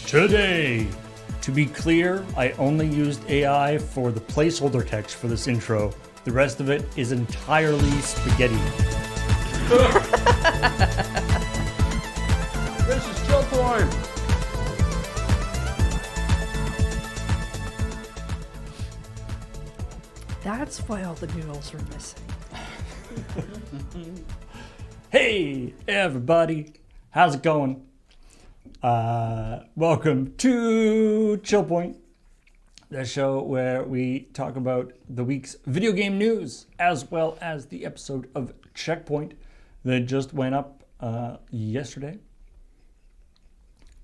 Today, to be clear, I only used AI for the placeholder text for this intro. The rest of it is entirely spaghetti. This is ChillPoint. That's why all the noodles are missing. Hey, everybody. How's it going? Welcome to ChillPoint, the show where we talk about the week's video game news, as well as the episode of Checkpoint that just went up yesterday.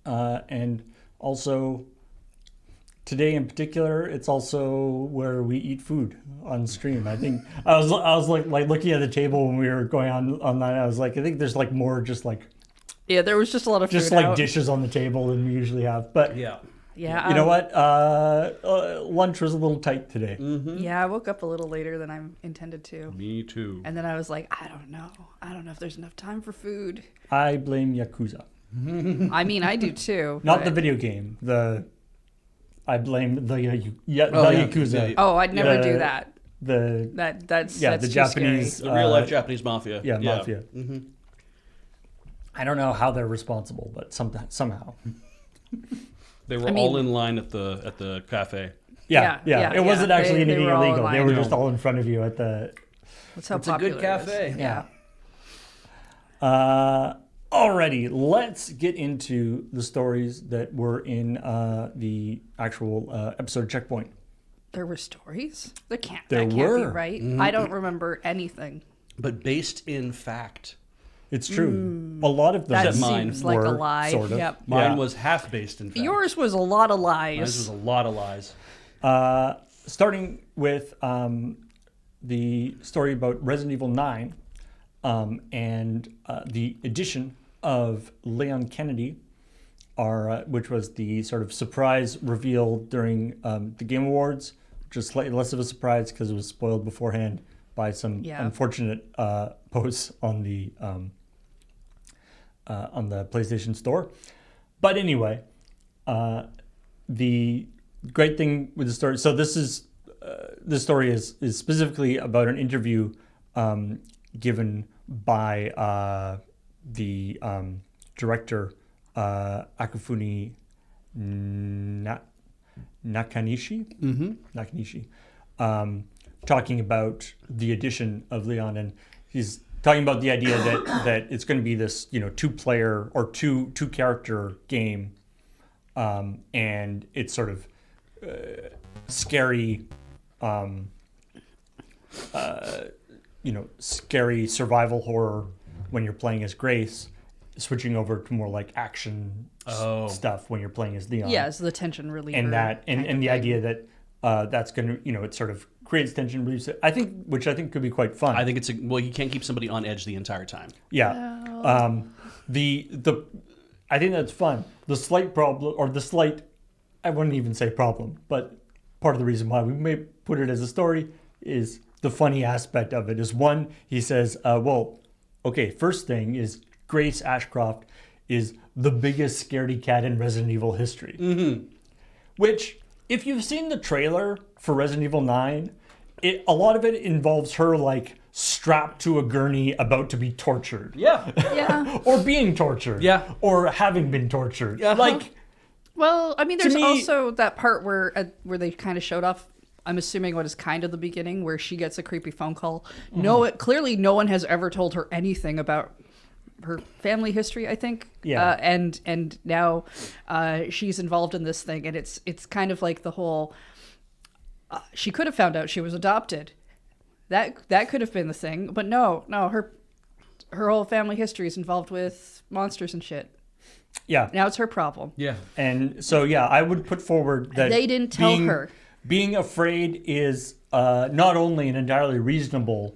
And also, today in particular, it's also where we eat food on stream. I think I was like looking at the table when we were going on that. I was like, I think there's like more just like there was just a lot of just food like out. dishes on the table than we usually have. But Yeah. you know what? Lunch was a little tight today. Yeah, I woke up a little later than I intended to. Me too. And then I was like, I don't know if there's enough time for food. I blame Yakuza, I mean, I do too. not but- the video game. I blame the yeah. Yakuza. Yeah. Oh, I'd never The- do that. That's the too Japanese scary. The real life Japanese mafia. Yeah, mafia. Mm-hmm. I don't know how they're responsible, but somehow. They were all in line at the cafe. Yeah. It wasn't actually they anything were all illegal. They aligned. were just all in front of you at the. That's how It's a popular good it is. cafe. Yeah. Alrighty, let's get into the stories that were in the actual episode of Checkpoint. There were stories? That can't There be were. right. I don't remember anything. But based in fact. It's true. A lot of That those mine seems like a were lie. sort of. Yep. Mine Yeah. was half based in fact. Yours was a lot of Mine lies. was a lot of lies. Starting with the story about Resident Evil 9 and the addition of Leon Kennedy, which was the sort of surprise reveal during the Game Awards, which was slightly less of a surprise because it was spoiled beforehand by some unfortunate posts on the PlayStation Store. But anyway, the great thing with the story. So this story is specifically about an interview given by the director Akifune Nakanishi. Nakanishi, talking about the addition of Leon, and he's talking about the idea that it's going to be this, two-player or two character game, and it's sort of scary, scary survival horror when you're playing as Grace, switching over to more like action stuff when you're playing as Leon. Yeah, it's the tension reliever. And the idea that that's going to, it sort of creates tension, relieves it. Which I think could be quite fun. I think it's you can't keep somebody on edge the entire time. Yeah. I think that's fun. The slight problem, I wouldn't even say problem, but part of the reason why we may put it as a story is the funny aspect of it is, one, he says, first thing is Grace Ashcroft is the biggest scaredy cat in Resident Evil history. Mm-hmm. Which, if you've seen the trailer for Resident Evil 9, a lot of it involves her like strapped to a gurney about to be tortured. Yeah. Yeah. Or being tortured. Yeah. Or having been tortured. Uh-huh. Like, Well, I mean, there's me- also that part where they kind of showed off. I'm assuming what is kind of the beginning, where she gets a creepy phone call. Clearly, no one has ever told her anything about her family history, I think. Yeah. And now she's involved in this thing, and it's kind of like the whole. She could have found out she was adopted. That could have been the thing, but no, her whole family history is involved with monsters and shit. yeah. Now it's her problem. Yeah. And so, yeah, I would put forward that They didn't tell her. Being afraid is not only an entirely reasonable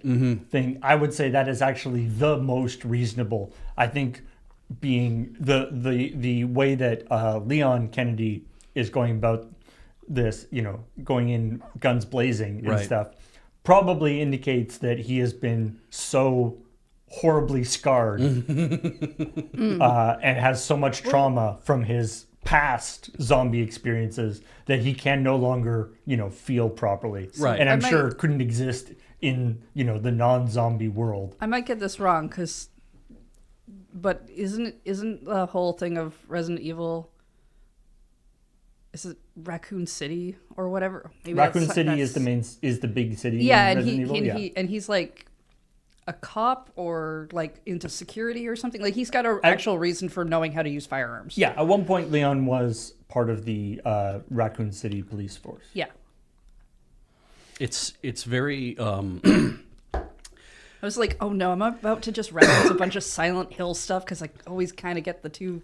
thing, I would say that is actually the most reasonable. I think being the way that Leon Kennedy is going about this, going in guns blazing and Right. stuff, probably indicates that he has been so horribly scarred and has so much trauma from his past zombie experiences that he can no longer, feel properly. Right. And I'm I sure might- it couldn't exist in, the non-zombie world. I might get this wrong, but isn't the whole thing of Resident Evil? Is it Raccoon City or whatever? Maybe Raccoon that's- City that's- is the big city. Yeah, in and Resident Evil. he's like a cop or like into security or something. Like he's got an actual reason for knowing how to use firearms. Yeah, at one point Leon was part of the Raccoon City police force. Yeah. It's very I was like, oh no, I'm about to just reference a bunch of Silent Hill stuff because I always kind of get the two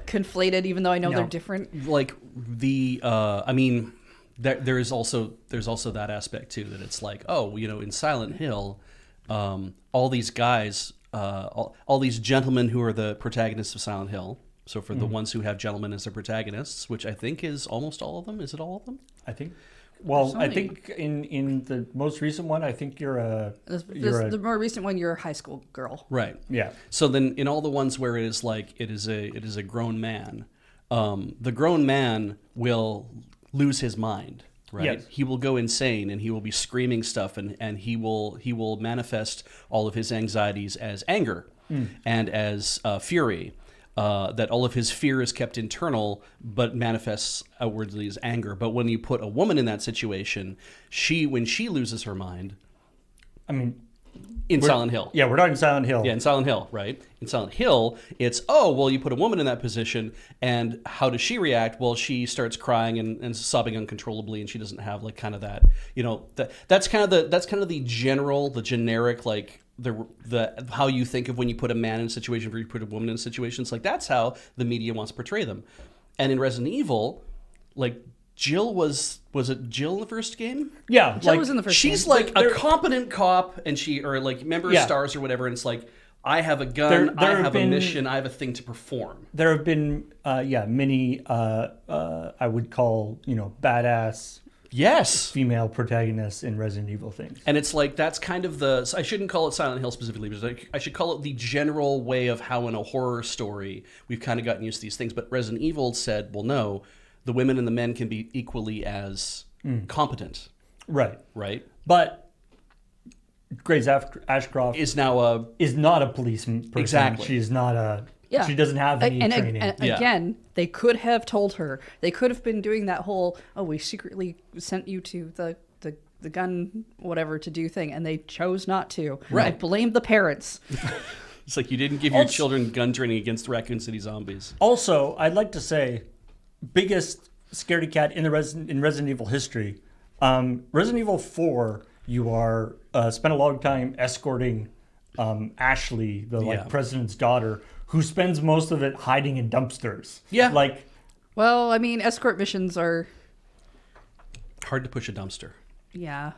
conflated, even though I know they're different. like the I mean there's also that aspect too, that it's like, oh, in Silent Hill, all these guys, all these gentlemen who are the protagonists of Silent Hill. So for the ones who have gentlemen as their protagonists, which I think is almost all of them. Is it all of them? I think. Well, So I many. think in the most recent one, I think The more recent one, you're a high school girl. Right. yeah. So then in all the ones where it is like it is a grown man, the grown man will lose his mind, right? Yes. He will go insane and he will be screaming stuff, and he will manifest all of his anxieties as anger and as fury. That all of his fear is kept internal, but manifests outwardly as anger. But when you put a woman in that situation, when she loses her mind, I mean, in Silent Hill. yeah, we're talking Silent Hill. Yeah, in Silent Hill, right? In Silent Hill, it's, you put a woman in that position, and how does she react? Well, she starts crying and sobbing uncontrollably, and she doesn't have like kind of that, that's kind of the generic, like the how you think of when you put a man in a situation, where you put a woman in a situation. It's like that's how the media wants to portray them. And in Resident Evil, like Jill was it Jill in the first game? Yeah, Jill was in the first She's game. like a competent cop, and member of Yeah. STARS or whatever, and it's like, I have a gun, There I have have been- a mission, I have a thing to perform. There have been many I would call badass Yes. female protagonists in Resident Evil things. And it's like, that's kind of I shouldn't call it Silent Hill specifically, because I should call it the general way of how in a horror story we've kind of gotten used to these things. But Resident Evil said, well, no, the women and the men can be equally as competent, Right. right? But Grace Ashcroft Is now is not a police person. Exactly. She's not a. Yeah. She doesn't have any and training. Yeah. again, they could have told her. They could have been doing that whole, we secretly sent you to the gun whatever to do thing, and they chose not to. Right. I blame the parents. It's like you didn't give your Also- children gun training against Raccoon City zombies. Also, I'd like to say, biggest scaredy cat in Resident Evil history. Resident Evil 4, you are spent a long time escorting Ashley, the Yeah. president's daughter, who spends most of it hiding in dumpsters. Yeah. Like, Well, I mean, escort missions are, Hard to push a dumpster. yeah.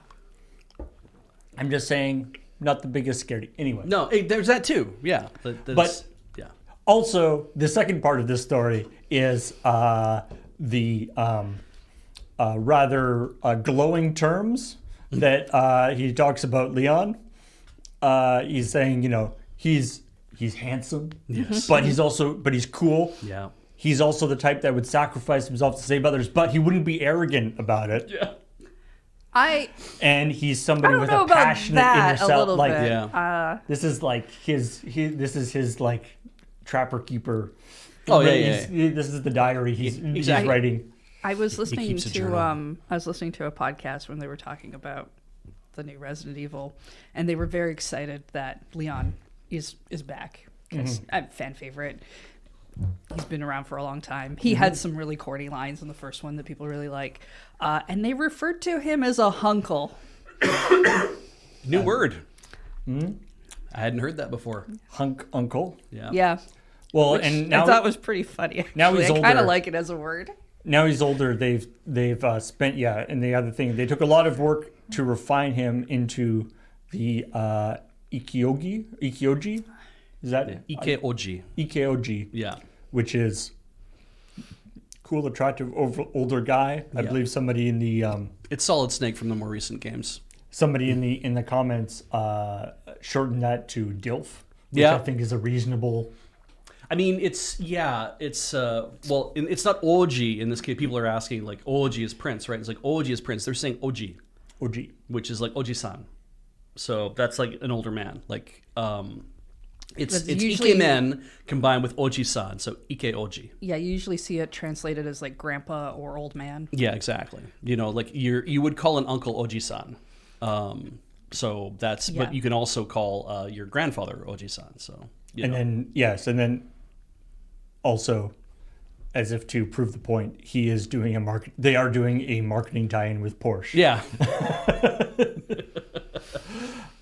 I'm just saying, not the biggest scaredy. Anyway. No, there's that too. Yeah. But- yeah. Also, the second part of this story is the rather glowing terms that he talks about Leon. He's saying, he's handsome, Yes. but he's cool. Yeah. He's also the type that would sacrifice himself to save others, but he wouldn't be arrogant about it. Yeah. And he's I somebody don't with know a about passionate that inner a self. little Like, bit. Yeah. this is like his like trapper keeper. Oh, yeah. This is the diary he's Exactly. writing. I was listening keeps a to journal. I was listening to a podcast when they were talking about the new Resident Evil, and they were very excited that Leon is back because I'm a fan favorite. He's been around for a long time. He had some really corny lines in the first one that people really like, and they referred to him as a hunkle. New word. I hadn't heard that before. Hunk uncle. Yeah. Yeah, Well, which and now I thought was pretty funny. now actually. he's I kind older. of like it as a word. now he's older. They've spent and the other thing, they took a lot of work to refine him into the Ikyoji. Is that Ike-oji. Ikeoji? Yeah. Which is cool, attractive, older guy. I Yeah. believe somebody in the It's Solid Snake from the more recent games. in the comments shortened that to DILF, which Yeah. I think is a reasonable. I mean, it's well, it's not Oji in this case. People are asking like Oji is Prince, right? It's like Oji is Prince. They're saying Oji, OG. which is like Oji-san. So that's like an older man. Like it's That's usually- Ike-men combined with Oji-san, so Ike Oji. Yeah, you usually see it translated as like grandpa or old man. Yeah, exactly. You know, like you would call an uncle Oji-san. So that's Yeah. but you can also call your grandfather Oji-san. So you know. And then also, as if to prove the point, he is doing they are doing a marketing tie-in with Porsche. Yeah.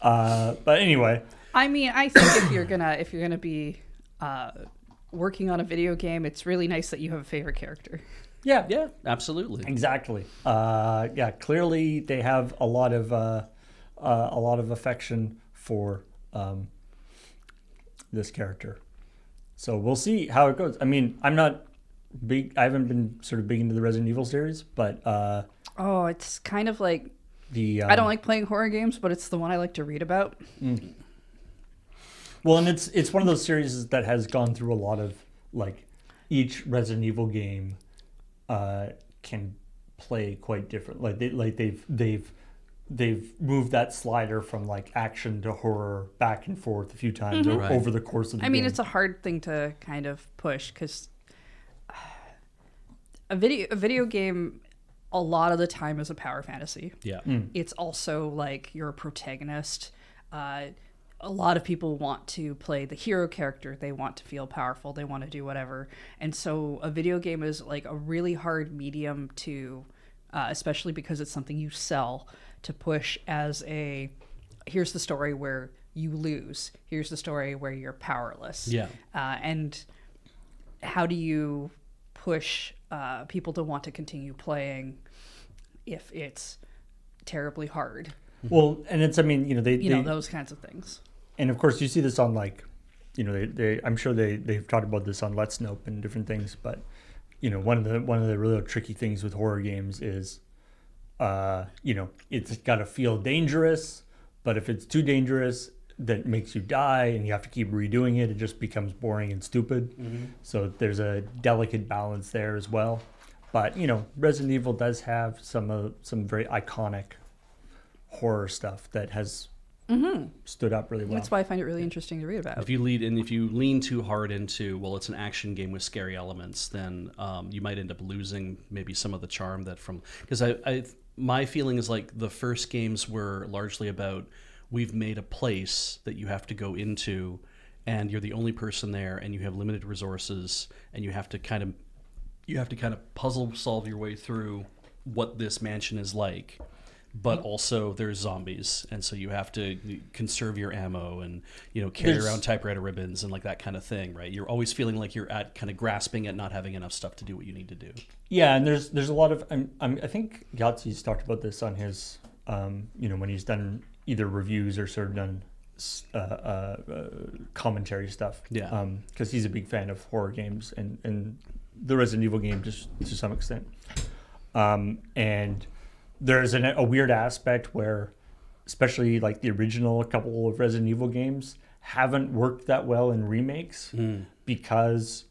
But anyway, I mean, I think if you're gonna be working on a video game, it's really nice that you have a favorite character. yeah, Yeah, absolutely. exactly. Yeah, clearly they have a lot of affection for this character. So we'll see how it goes. I mean, I'm not big. I haven't been sort of big into the Resident Evil series, but Oh, it's kind of like I I don't like playing horror games, but it's the one I like to read about. Well, and it's one of those series that has gone through a lot of like each Resident Evil game can play quite different. They've moved that slider from like action to horror back and forth a few times Right. over the course of the I mean, game. it's a hard thing to kind of push because a video game a lot of the time is a power fantasy. Yeah. It's also like you're a protagonist. A lot of people want to play the hero character. They want to feel powerful. They want to do whatever. And so a video game is like a really hard medium to, especially because it's something you sell, to push as a, here's the story where you lose. Here's the story where you're powerless. Yeah. And how do you push people to want to continue playing if it's terribly hard? Well, and it's, I mean, Those kinds of things. and of course you see this on like, they I'm sure they've talked about this on Let's Nope and different things, but one of the really tricky things with horror games is, it's got to feel dangerous, but if it's too dangerous, that makes you die and you have to keep redoing it, it just becomes boring and stupid. So there's a delicate balance there as well. But Resident Evil does have some very iconic horror stuff that has stood up really well. That's why I find it really interesting to read about. If you lean too hard into, well, it's an action game with scary elements, then you might end up losing maybe some of the charm that because my feeling is like the first games were largely about, we've made a place that you have to go into and you're the only person there and you have limited resources and you have to kind of puzzle solve your way through what this mansion is like. But also there's zombies, and so you have to conserve your ammo and carry around typewriter ribbons and like that kind of thing, right? You're always feeling like you're at kind of grasping at not having enough stuff to do what you need to do. Yeah, and there's a lot of I think Yahtzee's talked about this on his when he's done either reviews or sort of done commentary stuff. Yeah. Because he's a big fan of horror games and the Resident Evil game just to some extent. And there's a weird aspect where, especially like the original couple of Resident Evil games, haven't worked that well in remakes because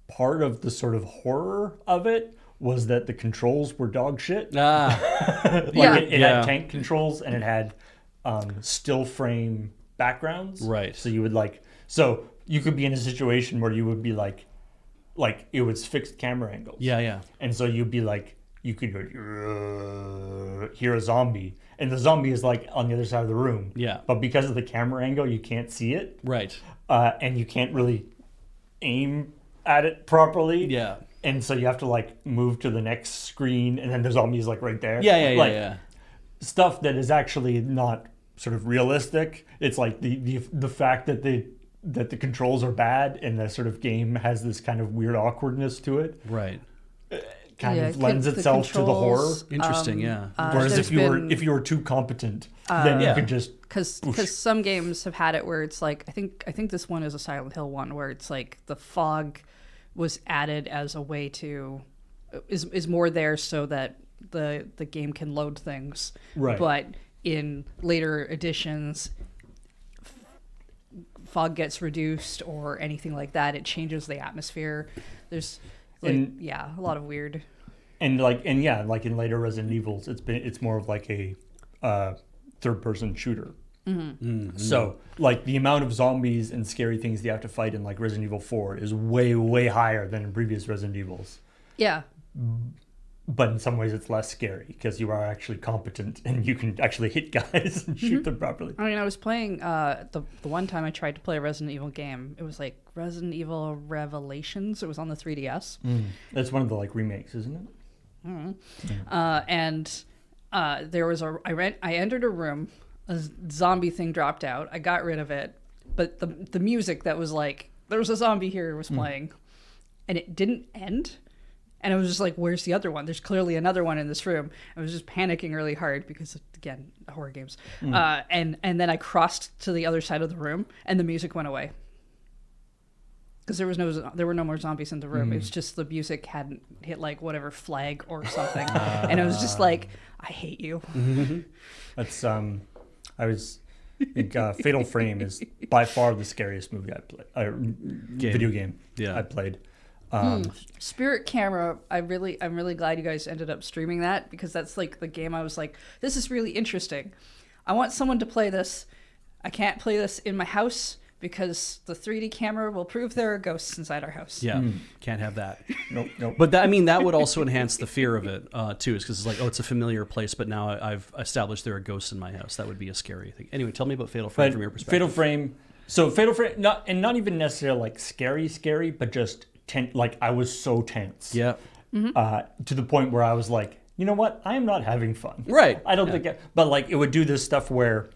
part of the sort of horror of it was that the controls were dog shit. It had tank controls and it had still frame backgrounds. Right. So you would you could be in a situation where you would be like it was fixed camera angles. Yeah. And so you'd be like, you could hear a zombie, and the zombie is like on the other side of the room. Yeah. But because of the camera angle, you can't see it. Right. And you can't really aim at it properly. Yeah. And so you have to like move to the next screen, and then the zombie is like right there. Yeah. Stuff that is actually not sort of realistic. It's like the fact that the controls are bad and the sort of game has this kind of weird awkwardness to it. Right. Kind of lends the itself to the horror. controls, Interesting. Yeah. Whereas if you were too competent, then you could just because some games have had it where it's like I think this one is a Silent Hill one where it's like the fog was added as a way to is more there so that the game can load things. Right. But in later editions, fog gets reduced or anything like that, it changes the atmosphere. There's like, a lot of weird. And like in later Resident Evils, it's more of like a third-person shooter. So like the amount of zombies and scary things you have to fight in like Resident Evil 4 is way, way higher than in previous Resident Evils. Yeah. But in some ways it's less scary because you are actually competent and you can actually hit guys and shoot them properly. I mean, I was playing the one time I tried to play a Resident Evil game. It was like Resident Evil Revelations. It was on the 3DS. That's one of the like remakes, isn't it? And there was I entered a room. A zombie thing dropped out. I got rid of it, but the music that was like there was a zombie here was playing, and it didn't end. And I was just like, "Where's the other one? There's clearly another one in this room." I was just panicking really hard because, again, horror games. And then I crossed to the other side of the room, and the music went away because there were no more zombies in the room. It was just the music hadn't hit like whatever flag or something, and I was just like, "I hate you." That's Fatal Frame is by far the scariest movie I played. Video game I played. Spirit Camera, I'm really glad you guys ended up streaming that because that's like the game I was like, this is really interesting. I want someone to play this. I can't play this in my house because the 3D camera will prove there are ghosts inside our house. Yeah, can't have that. Nope. But that would also enhance the fear of it too, is because it's like, oh, it's a familiar place, but now I've established there are ghosts in my house. That would be a scary thing. Anyway, tell me about Fatal Frame from your perspective. Fatal Frame, not even necessarily like scary, but just like I was so tense. Yeah. To the point where I was like, you know what? I am not having fun. Right. I don't think, but like it would do this stuff where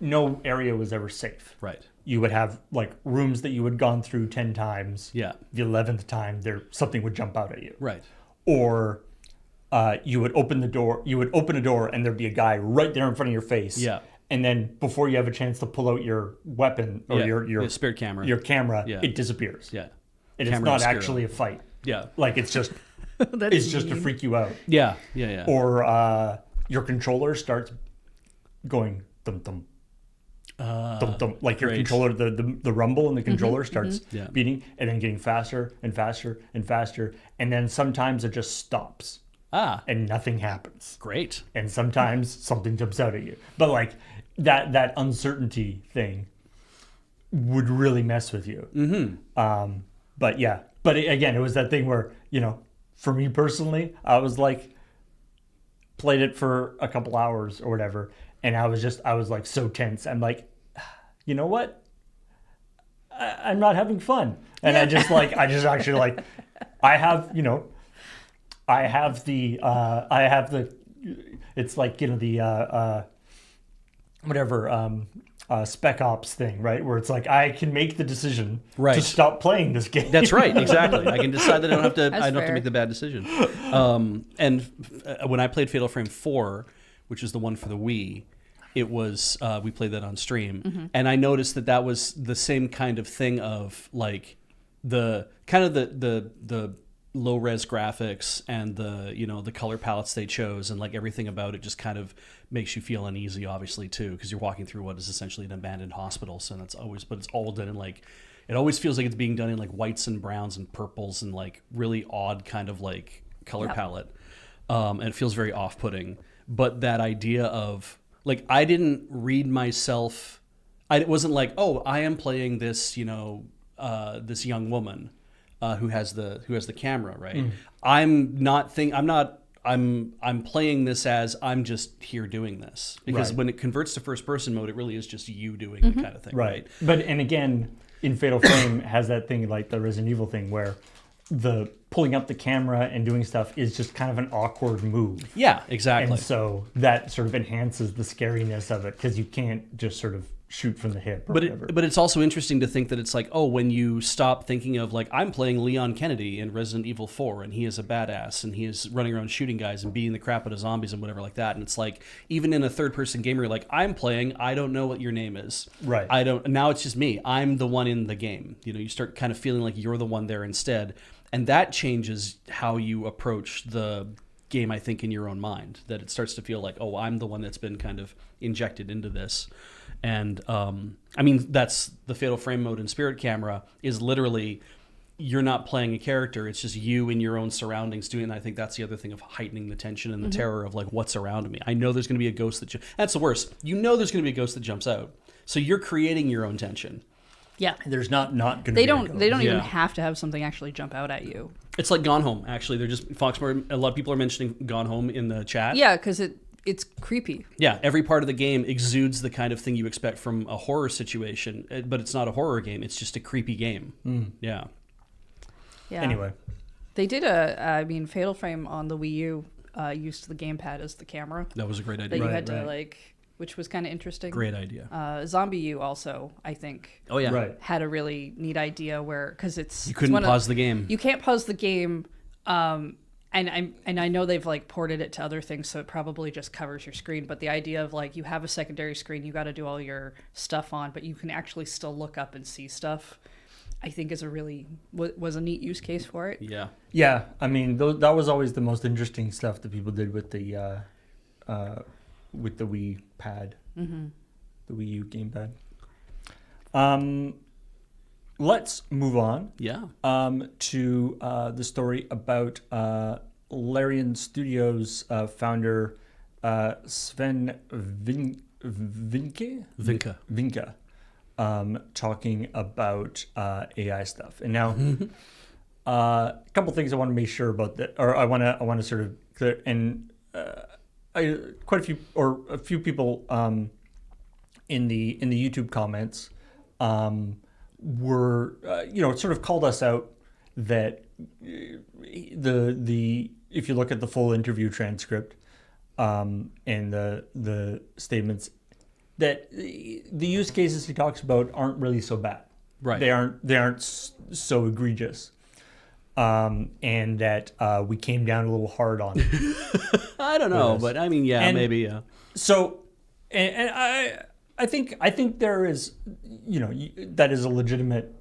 no area was ever safe. Right. You would have like rooms that you had gone through 10 times. Yeah. The 11th time, something would jump out at you. Right. Or you would open a door, and there'd be a guy right there in front of your face. Yeah. And then before you have a chance to pull out your weapon or your spirit camera, it disappears. Yeah. And it's not actually a fight. Yeah. Like it's just just to freak you out. Yeah. Or your controller starts going dum dum. Dum, dum, like your controller, the rumble in the controller starts beating and then getting faster and faster and faster. And then sometimes it just stops. And nothing happens. Great. And sometimes something jumps out at you. But like that uncertainty thing would really mess with you. But yeah. But again, it was that thing where, for me personally, I was like, played it for a couple hours or whatever. And I was like so tense. I'm like, you know what? I'm not having fun. And I just actually like, I have the, it's like, the, Spec Ops thing, right? Where it's like, I can make the decision to stop playing this game. That's right. Exactly. I can decide that I don't have to fair. make the bad decision. And when I played Fatal Frame 4, which is the one for the Wii, it was, we played that on stream. And I noticed that was the same kind of thing of like the low res graphics and the color palettes they chose and like everything about it just kind of makes you feel uneasy, obviously too, because you're walking through what is essentially an abandoned hospital. So but it's all done in like, it always feels like it's being done in like whites and browns and purples and like really odd kind of like color palette. And it feels very off-putting. But that idea of like, I didn't read myself. It wasn't like, oh, I am playing this, this young woman. Who has the camera, right? I'm playing this as I'm just here doing this because when it converts to first person mode, it really is just you doing the kind of thing, right? But and again, in Fatal Frame has that thing like the Resident Evil thing where the pulling up the camera and doing stuff is just kind of an awkward move. Yeah, exactly. And so that sort of enhances the scariness of it because you can't just sort of shoot from the hip or whatever. But it's also interesting to think that it's like, oh, when you stop thinking of like, I'm playing Leon Kennedy in Resident Evil 4 and he is a badass and he is running around shooting guys and beating the crap out of zombies and whatever like that. And it's like, even in a third person game, you're like, I'm playing, I don't know what your name is. Right. Now it's just me. I'm the one in the game. You start kind of feeling like you're the one there instead. And that changes how you approach the game, I think, in your own mind, that it starts to feel like, oh, I'm the one that's been kind of injected into this. And I mean, that's the Fatal Frame mode in Spirit Camera is literally you're not playing a character. It's just you in your own surroundings doing. And I think that's the other thing of heightening the tension and the terror of like what's around me. I know there's going to be a ghost that's the worst. You know there's going to be a ghost that jumps out. So you're creating your own tension. Yeah. There's not going to be They a don't ghost. even Yeah. have to have something actually jump out at you. It's like Gone Home, actually. They're just Foxmore. A lot of people are mentioning Gone Home in the chat. Yeah, because it's creepy. Yeah, every part of the game exudes the kind of thing you expect from a horror situation, but it's not a horror game. It's just a creepy game. Yeah. Yeah. Anyway, They did Fatal Frame on the Wii U used the gamepad as the camera That was a great that idea. you Right, had to right. like, which was kind of interesting. Great idea. Zombie U also, I think, Oh, yeah. right. had a really neat idea where because it's You couldn't one of- pause the game. You can't pause the game, and I know they've like ported it to other things, so it probably just covers your screen. But the idea of like you have a secondary screen, you got to do all your stuff on, but you can actually still look up and see stuff. I think is a really was a neat use case for it. Yeah. Yeah, I mean, that was always the most interesting stuff that people did with the Wii pad, the Wii U gamepad. Let's move on Yeah. to the story about Larian Studios founder Sven Vinke talking about AI stuff. And now, a couple things I want to make sure about that, or I want to sort of clear. And quite a few people in the YouTube comments were sort of called us out that the if you look at the full interview transcript and the statements, that the use cases he talks about aren't really so bad. Right. They aren't so egregious. And that we came down a little hard on it. I don't know, Yes. but I mean, yeah, And- maybe. Yeah. So, and I think there is, that is a legitimate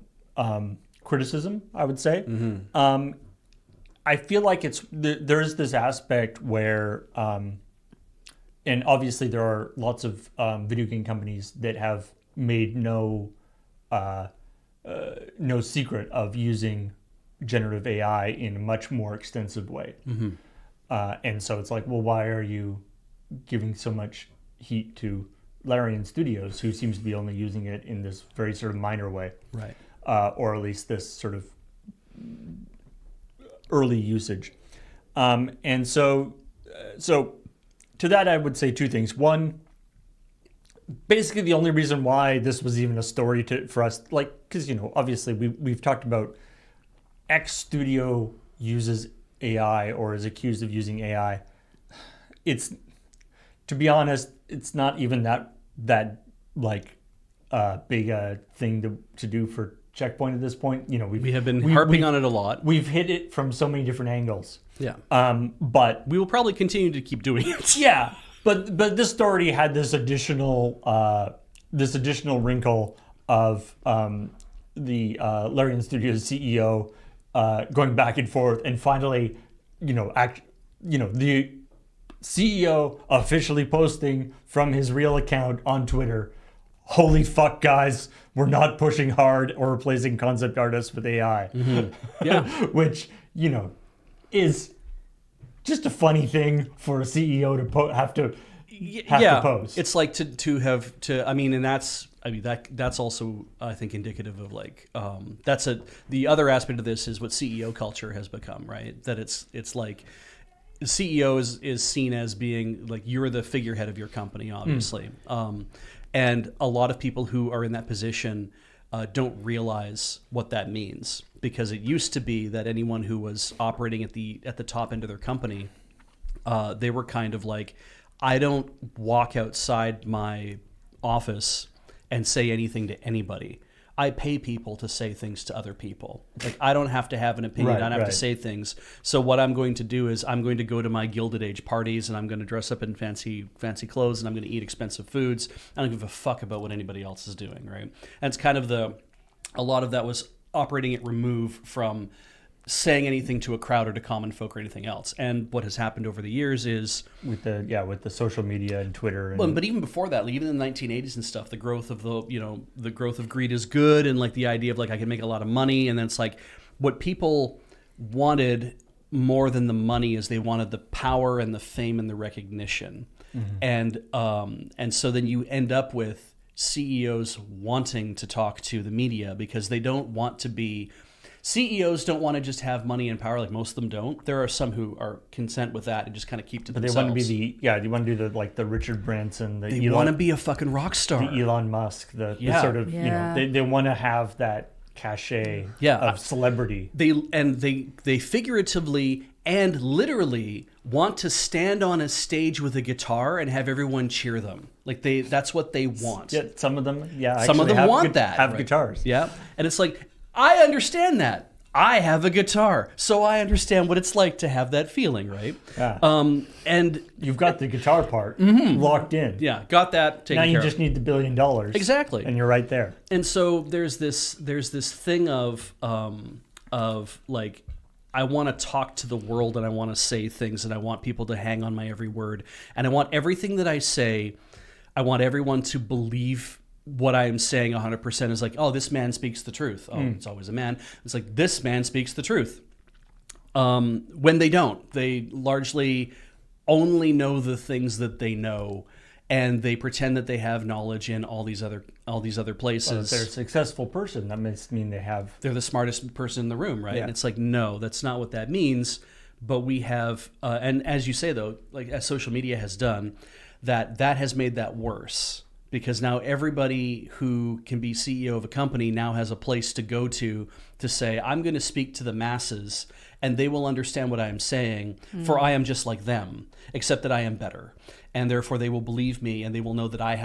criticism, I would say. I feel like there is this aspect where, and obviously there are lots of video game companies that have made no secret of using generative AI in a much more extensive way. And so it's like, well, why are you giving so much heat to Larian Studios, who seems to be only using it in this very sort of minor way, Right. or at least this sort of early usage? And so to that, I would say two things. One, basically the only reason why this was even a story for us, like, because, obviously we've talked about X studio uses AI or is accused of using AI. It's, to be honest, it's not even that like big a thing to do for ChillPoint at this point. We have been harping on it a lot. We've hit it from so many different angles. Yeah. But We will probably continue to keep doing it. yeah, but this story had this additional wrinkle of the Larian Studios CEO going back and forth, and finally, the CEO officially posting from his real account on Twitter, "Holy fuck, guys, we're not pushing hard or replacing concept artists with AI." Yeah. Which, is just a funny thing for a CEO to have to post. It's like that's also, I think, indicative of like the other aspect of this is what CEO culture has become, right? That it's like the CEO is seen as being like you're the figurehead of your company, obviously. And a lot of people who are in that position don't realize what that means, because it used to be that anyone who was operating at the top end of their company, they were kind of like, I don't walk outside my office and say anything to anybody. I pay people to say things to other people. Like, I don't have to have an opinion. Right, I don't have to right. say things. So what I'm going to do is I'm going to go to my Gilded Age parties, and I'm going to dress up in fancy clothes, and I'm going to eat expensive foods. I don't give a fuck about what anybody else is doing, right? And it's kind of a lot of that was operating at remove from saying anything to a crowd or to common folk or anything else. And what has happened over the years is with the social media and Twitter and well, but even before that, like even in the 1980s and stuff, the growth of the growth of greed is good, and like the idea of like I can make a lot of money, and then it's like what people wanted more than the money is they wanted the power and the fame and the recognition, and so then you end up with CEOs wanting to talk to the media because they don't want to be. CEOs don't want to just have money and power, like most of them don't. There are some who are content with that and just kind of keep to themselves. They want to be they want to do the Richard Branson, they want to be a fucking rock star. The Elon Musk, the sort of they want to have that cachet of celebrity. They figuratively and literally want to stand on a stage with a guitar and have everyone cheer them. Like that's what they want. Yeah, some of them want that. Have guitars. Yeah, and it's like. I understand that. I have a guitar, so I understand what it's like to have that feeling, right? Yeah. And you've got the guitar part locked in. Yeah, got that taken care of. Now you just need the $1 billion. Exactly. And you're right there. And so there's this thing of like I want to talk to the world and I want to say things and I want people to hang on my every word and I want everything that I say, I want everyone to believe what I'm saying 100% is like, oh, this man speaks the truth. Oh, it's always a man. It's like, this man speaks the truth. When they don't, they largely only know the things that they know, and they pretend that they have knowledge in all these other places. Well, if they're a successful person, that must mean they're the smartest person in the room, right? Yeah. And it's like, no, that's not what that means. But we have, and as you say though, like as social media has done, that has made that worse. Because now everybody who can be CEO of a company now has a place to go to say, I'm going to speak to the masses and they will understand what I am saying, for I am just like them, except that I am better. And therefore they will believe me and they will know that I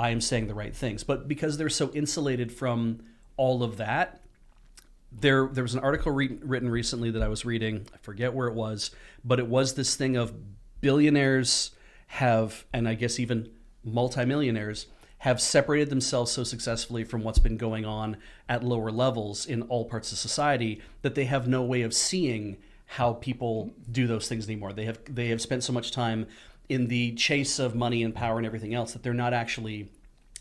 am saying the right things. But because they're so insulated from all of that, there was an article written recently that I was reading, I forget where it was, but it was this thing of billionaires have, and I guess even multimillionaires have separated themselves so successfully from what's been going on at lower levels in all parts of society that they have no way of seeing how people do those things anymore. They have spent so much time in the chase of money and power and everything else that they're not actually,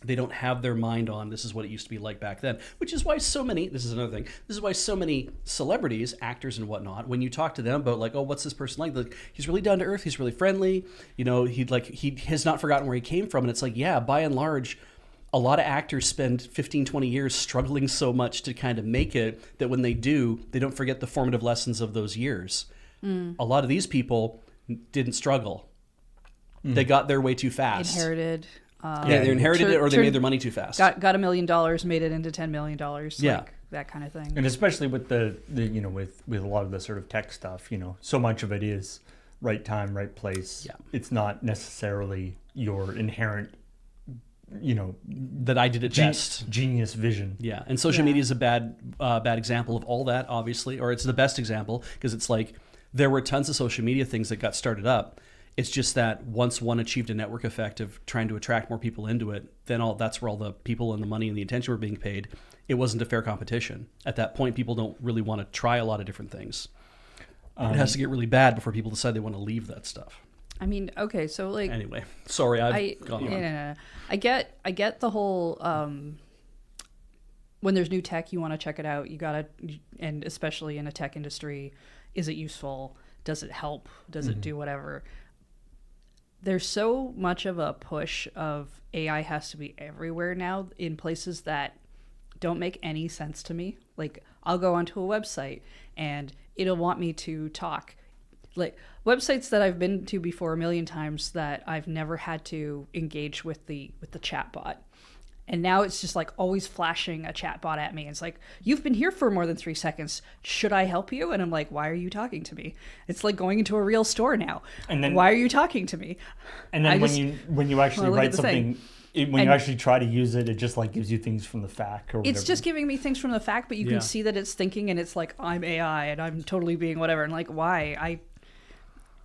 they don't have their mind on this is what it used to be like back then, which is why so many, this is another thing, this is why so many celebrities, actors and whatnot, when you talk to them about like, oh, what's this person like he's really down to earth, he's really friendly, he has not forgotten where he came from. And it's like, yeah, by and large, a lot of actors spend 15, 20 years struggling so much to kind of make it that when they do, they don't forget the formative lessons of those years. A lot of these people didn't struggle. They got their way too fast. Inherited. They inherited it, or they made their money too fast. Got $1 million, made it into $10 million. Yeah, like that kind of thing. And especially with the with a lot of the sort of tech stuff, so much of it is right time, right place. Yeah, it's not necessarily your inherent, that I did it best genius vision. Yeah, and social media is a bad example of all that, obviously, or it's the best example because it's like there were tons of social media things that got started up. It's just that once one achieved a network effect of trying to attract more people into it, then that's where all the people and the money and the attention were being paid. It wasn't a fair competition. At that point, people don't really want to try a lot of different things. It has to get really bad before people decide they want to leave that stuff. I mean, okay, so like... Anyway, sorry, I've gone on. No. I get the whole... when there's new tech, you want to check it out. You gotta... And especially in a tech industry, is it useful? Does it help? Does it do whatever? There's so much of a push of AI has to be everywhere now in places that don't make any sense to me. Like, I'll go onto a website and it'll want me to talk. Like, websites that I've been to before a million times that I've never had to engage with the chatbot. And now it's just like always flashing a chatbot at me. It's like, you've been here for more than 3 seconds. Should I help you? And I'm like, why are you talking to me? It's like going into a real store now. And then, why are you talking to me? And then when you actually write something, when you actually try to use it, it just like gives you things from the FAQ or whatever. It's just giving me things from the FAQ, but you can see that it's thinking and it's like, I'm AI and I'm totally being whatever. And like, why?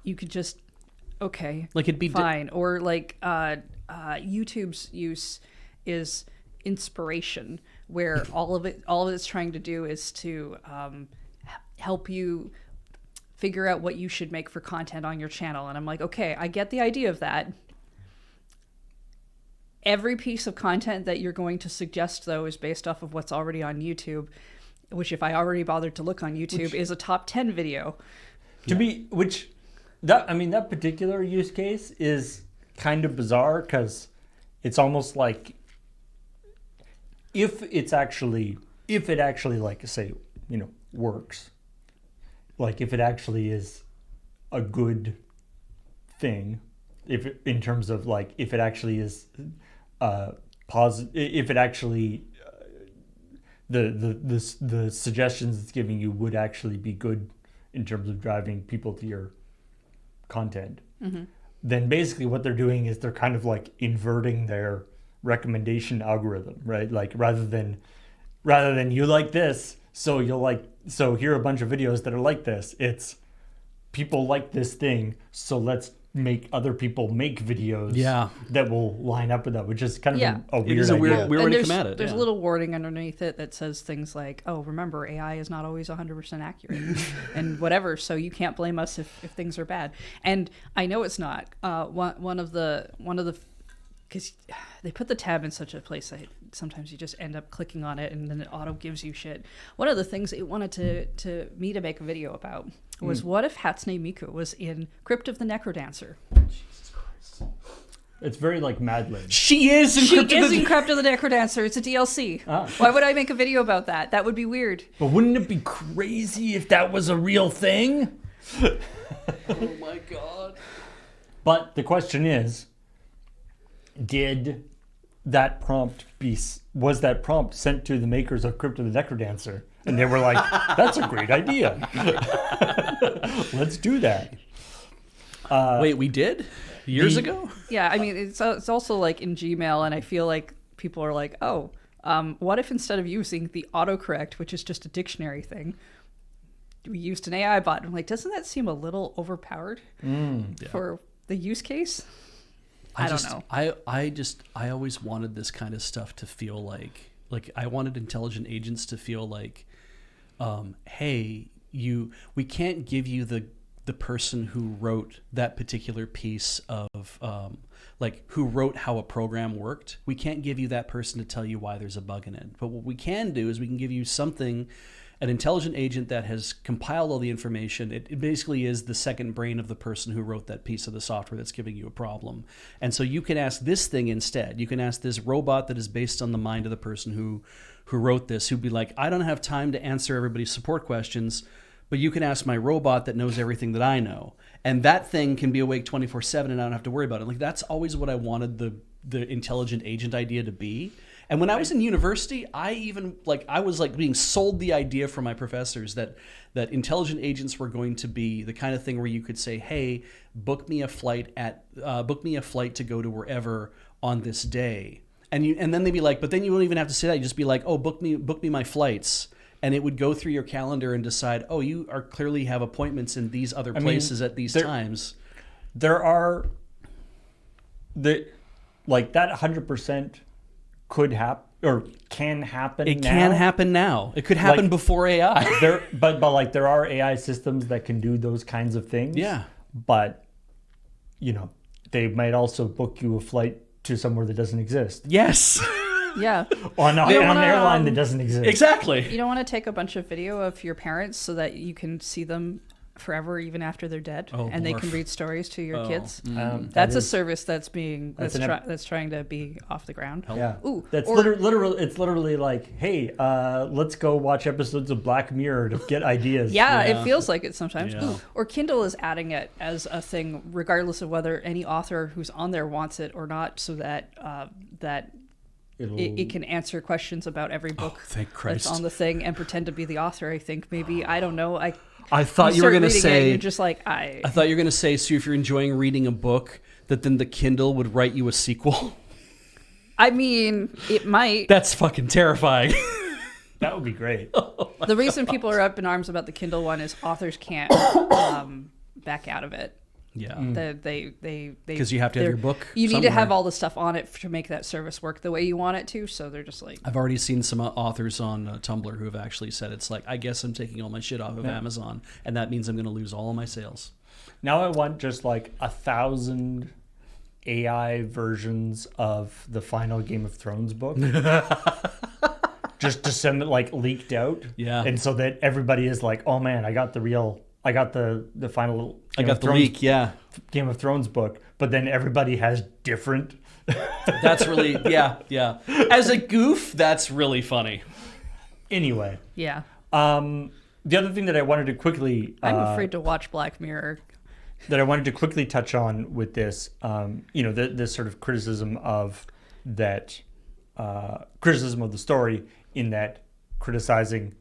You could just, okay, like it'd be fine. Or like YouTube's use is inspiration, where all of it's trying to do is to help you figure out what you should make for content on your channel. And I'm like, okay, I get the idea of that. Every piece of content that you're going to suggest, though, is based off of what's already on YouTube, which, if I already bothered to look on YouTube, is a top 10 video. That particular use case is kind of bizarre, because it's almost like if it actually like, say, works, like if it actually is a good thing, if in terms of like if it actually is positive, if it actually the suggestions it's giving you would actually be good in terms of driving people to your content, then basically what they're doing is they're kind of like inverting their recommendation algorithm, right? Like rather than you like this, so here are a bunch of videos that are like this. It's people like this thing, so let's make other people make videos that will line up with that, which is kind of a weird it is a idea. weird way to come at it. There's a little warning underneath it that says things like, oh, remember, AI is not always 100% accurate and whatever, so you can't blame us if things are bad. And I know it's not. One of the because they put the tab in such a place that sometimes you just end up clicking on it and then it auto gives you shit. One of the things it wanted me to make a video about was what if Hatsune Miku was in Crypt of the Necrodancer? Jesus Christ. It's very like Mad Lib. She is in Crypt of the Necrodancer. It's a DLC. Why would I make a video about that? That would be weird. But wouldn't it be crazy if that was a real thing? Oh my god. But the question is, was that prompt sent to the makers of Crypt of the Necrodancer? And they were like, that's a great idea. Let's do that. Wait, we did? Years ago? Yeah, I mean, it's also like in Gmail, and I feel like people are like, oh, what if instead of using the autocorrect, which is just a dictionary thing, we used an AI bot? I'm like, doesn't that seem a little overpowered for the use case? I don't know. I always wanted this kind of stuff to feel like I wanted intelligent agents to feel like, hey, we can't give you the person who wrote that particular piece of who wrote how a program worked. We can't give you that person to tell you why there's a bug in it. But what we can do is we can give you something, an intelligent agent that has compiled all the information. It basically is the second brain of the person who wrote that piece of the software that's giving you a problem. And so you can ask this thing instead. You can ask this robot that is based on the mind of the person who wrote this, who'd be like, I don't have time to answer everybody's support questions, but you can ask my robot that knows everything that I know. And that thing can be awake 24/7 and I don't have to worry about it. Like, that's always what I wanted the intelligent agent idea to be. And when I was in university, I was being sold the idea from my professors that intelligent agents were going to be the kind of thing where you could say, "Hey, book me a flight to go to wherever on this day," and then they'd be like, "But then you won't even have to say that. You just be like, oh, book me my flights." And it would go through your calendar and decide, oh, you are clearly have appointments in these other places at these times. There are that 100%. Could happen or can happen. It can happen now. It could happen before AI. But there are AI systems that can do those kinds of things. Yeah. But they might also book you a flight to somewhere that doesn't exist. Yes. Yeah. on an airline that doesn't exist. Exactly. You don't want to take a bunch of video of your parents so that you can see them forever, even after they're dead, and they can read stories to your kids. That's a service that's trying to be off the ground. Yeah. Ooh, that's literally like, hey, let's go watch episodes of Black Mirror to get ideas. Yeah, it feels like it sometimes. Yeah. Ooh, or Kindle is adding it as a thing, regardless of whether any author who's on there wants it or not, so that it can answer questions about every book that's on the thing and pretend to be the author. I think maybe, I don't know. I thought you were going to say, you're just like, I thought you were going to say, so if you're enjoying reading a book, that then the Kindle would write you a sequel. I mean, it might. That's fucking terrifying. That would be great. The reason people are up in arms about the Kindle one is authors can't back out of it. Yeah. That they 'Cause you have to have they're- your book You need to have somewhere. all the stuff on it to make that service work the way you want it to. So they're just like, I've already seen some authors on Tumblr who have actually said it's like, I guess I'm taking all my shit off of Amazon, and that means I'm going to lose all of my sales. Now I want just like 1,000 AI versions of the final Game of Thrones book. Just disseminate, like leaked out. Yeah. And so that everybody is like, oh man, I got the final I got the leak, yeah. Game of Thrones book, but then everybody has different. That's really, yeah. As a goof, that's really funny. Anyway, yeah. the other thing that I wanted to quickly I'm afraid to watch Black Mirror. that I wanted to quickly touch on with this, this sort of criticism of that, criticism of the story in that criticizing,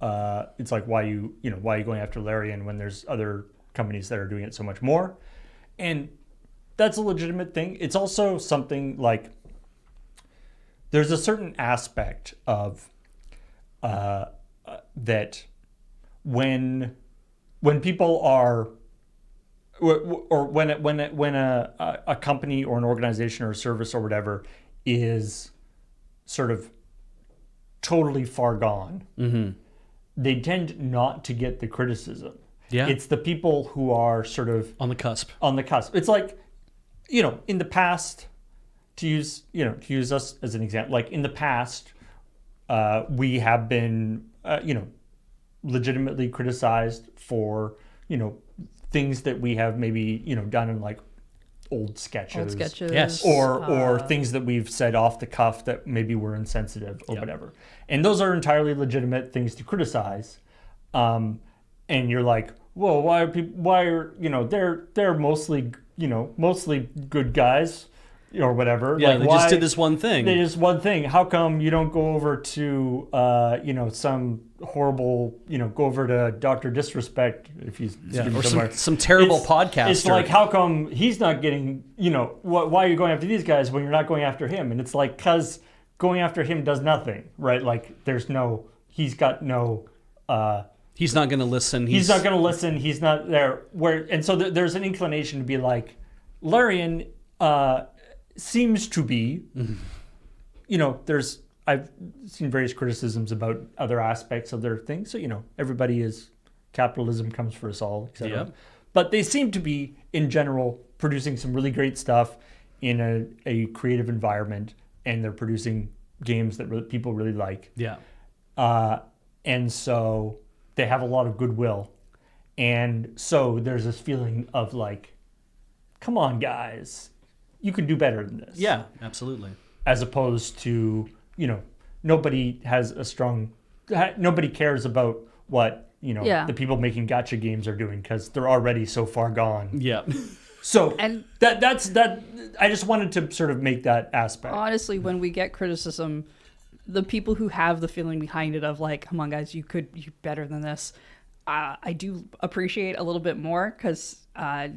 it's like why are you going after Larian when there's other companies that are doing it so much more, and that's a legitimate thing. It's also something like there's a certain aspect of that when people are or when a company or an organization or a service or whatever is sort of totally far gone, they tend not to get the criticism. Yeah. It's the people who are sort of On the cusp. It's like, in the past, to use us as an example, like in the past, we have been, legitimately criticized for, things that we have maybe, done in like old sketches. Yes. Or things that we've said off the cuff that maybe were insensitive or whatever. And those are entirely legitimate things to criticize. And you're like, whoa, they're mostly good guys or whatever. Yeah, like, they just did this one thing. They just one thing. How come you don't go over to some horrible, go over to Dr. Disrespect if he's or somewhere. some terrible podcaster. It's like, how come he's not getting, why are you going after these guys when you're not going after him? And it's like, because going after him does nothing, right? Like he's got no... he's not going to listen. He's not going to listen. He's not there. And so there's an inclination to be like, Larian seems to be, I've seen various criticisms about other aspects of their things. So, everybody is, capitalism comes for us all, etc. Yeah. But they seem to be, in general, producing some really great stuff in a creative environment, and they're producing games that people really like. Yeah. And so they have a lot of goodwill. And so there's this feeling of like, come on, guys, you can do better than this. Yeah, absolutely. As opposed to, nobody cares about what, the people making gacha games are doing because they're already so far gone. Yeah. So And that's I just wanted to sort of make that aspect. honestly, when we get criticism, the people who have the feeling behind it of like, come on, guys, you better than this. I do appreciate a little bit more because I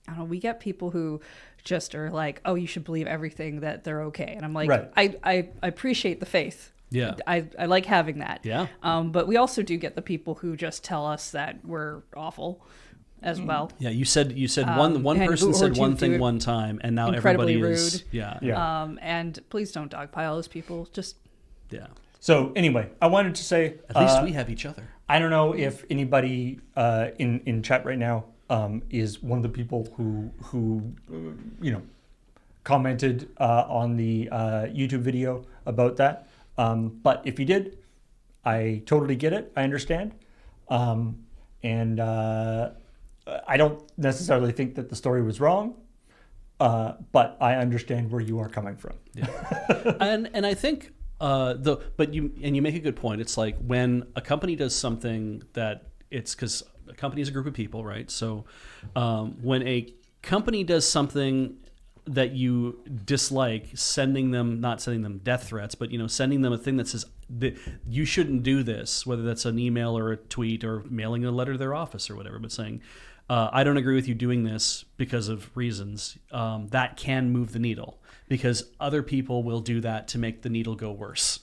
don't know, we get people who just are like, oh, you should believe everything that they're okay. And I'm like, Right. I appreciate the faith. Yeah. I like having that. Yeah. But we also do get the people who just tell us that we're awful as well. Yeah, you said one and person who- said or one do thing it one time, and now incredibly everybody is rude. yeah. Yeah. And please don't dogpile those people. Just Yeah. So anyway, I wanted to say, At least we have each other. I don't know if anybody in chat right now is one of the people who commented on the YouTube video about that. But if you did, I totally get it. I understand. And I don't necessarily think that the story was wrong, but I understand where you are coming from. Yeah. and I think you make a good point. It's like when a company does something that it's because a company is a group of people, right? So when a company does something that you dislike, not sending them death threats, but sending them a thing that says that you shouldn't do this, whether that's an email or a tweet or mailing a letter to their office or whatever, but saying, I don't agree with you doing this because of reasons, that can move the needle because other people will do that to make the needle go worse.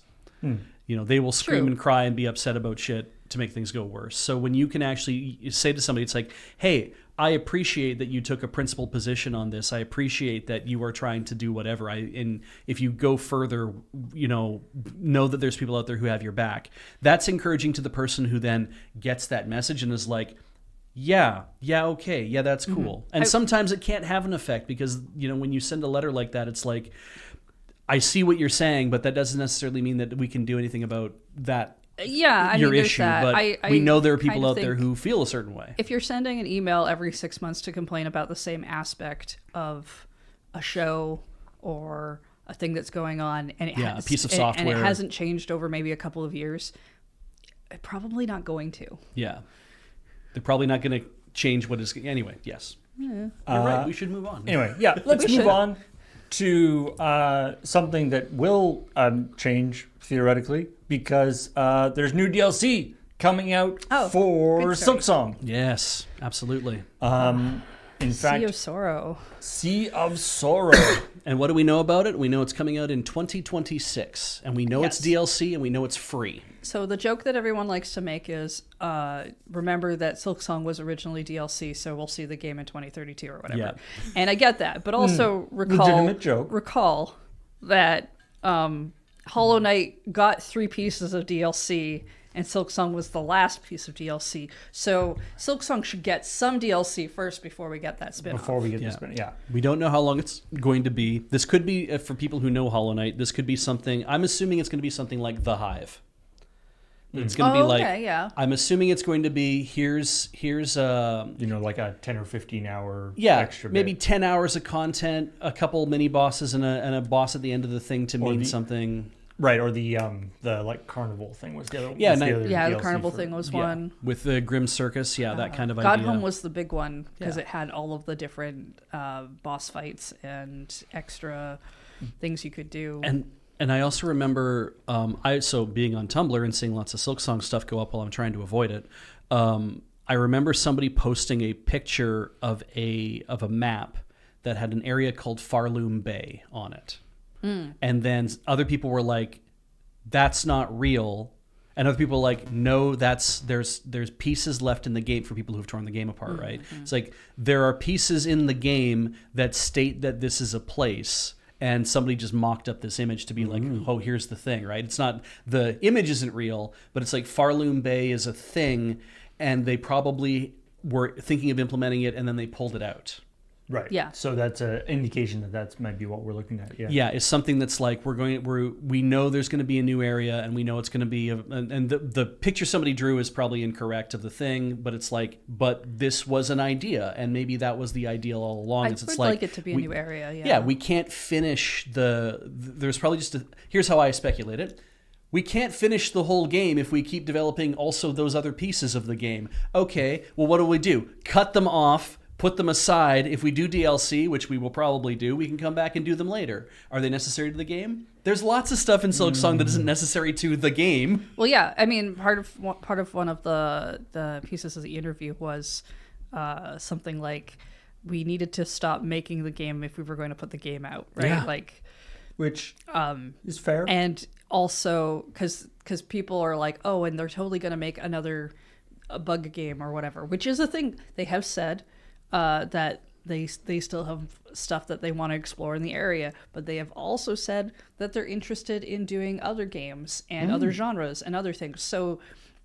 They will scream True. and cry and be upset about shit to make things go worse. So when you can actually say to somebody, it's like, hey, I appreciate that you took a principled position on this. I appreciate that you are trying to do whatever. And if you go further, know that there's people out there who have your back. That's encouraging to the person who then gets that message and is like, yeah, okay, yeah, that's cool. And sometimes it can't have an effect because, when you send a letter like that, it's like, I see what you're saying, but that doesn't necessarily mean that we can do anything about that. Yeah, your there's issue, that. but we know there are people out there who feel a certain way. If you're sending an email every 6 months to complain about the same aspect of a show or a thing that's going on, and a piece of software, and it hasn't changed over maybe a couple of years, probably not going to. Yeah, they're probably not going to change what is. Anyway, yes, you're right. We should move on. Anyway, yeah, let's move on to something that will change theoretically, because there's new DLC coming out for Silksong. Yes, absolutely. In fact, Sea of Sorrow. And what do we know about it? We know it's coming out in 2026, and we know it's DLC, and we know it's free. So the joke that everyone likes to make is, remember that Silksong was originally DLC, so we'll see the game in 2032 or whatever. Yeah. And I get that, but also recall that Hollow Knight got 3 pieces of DLC, and Silksong was the last piece of DLC. So Silksong should get some DLC first before we get that spin-off. Before we get the spin-off, yeah. We don't know how long it's going to be. This could be, for people who know Hollow Knight, this could be something, I'm assuming it's going to be something like The Hive. It's going to be like, I'm assuming it's going to be, here's like a 10 or 15 hour extra bit. Maybe 10 hours of content, a couple mini bosses and a boss at the end of the thing to mean something. Right, or the like carnival thing was the other one. The carnival thing was one. With the Grim Circus, that kind of idea. Godhome was the big one because it had all of the different boss fights and extra things you could do. And I also remember, being on Tumblr and seeing lots of Silksong stuff go up while I'm trying to avoid it. I remember somebody posting a picture of a map that had an area called Farloom Bay on it. And then other people were like, that's not real. And other people were like, no, there's pieces left in the game for people who've torn the game apart, right? It's like there are pieces in the game that state that this is a place, and somebody just mocked up this image to be like, oh, here's the thing, right? It's not, the image isn't real, but it's like Farloom Bay is a thing, and they probably were thinking of implementing it, and then they pulled it out. Right. Yeah. So that's an indication that might be what we're looking at. Yeah. Yeah, it's something that's like we know there's going to be a new area, and we know it's going to be and the picture somebody drew is probably incorrect of the thing, but it's like, but this was an idea, and maybe that was the ideal all along. I would like it to be a new area. Yeah. Yeah, we can't finish there's probably just here's how I speculate it. We can't finish the whole game if we keep developing also those other pieces of the game. Okay, well, what do? Cut them off. Put them aside. If we do DLC, which we will probably do, we can come back and do them later. Are they necessary to the game? There's lots of stuff in Silksong that isn't necessary to the game. Well, yeah. I mean, part of one of the pieces of the interview was something like, we needed to stop making the game if we were going to put the game out, right? Yeah. Which is fair. And also, because people are like, oh, and they're totally going to make another bug game or whatever, which is a thing they have said. That they still have stuff that they want to explore in the area, but they have also said that they're interested in doing other games and other genres and other things. So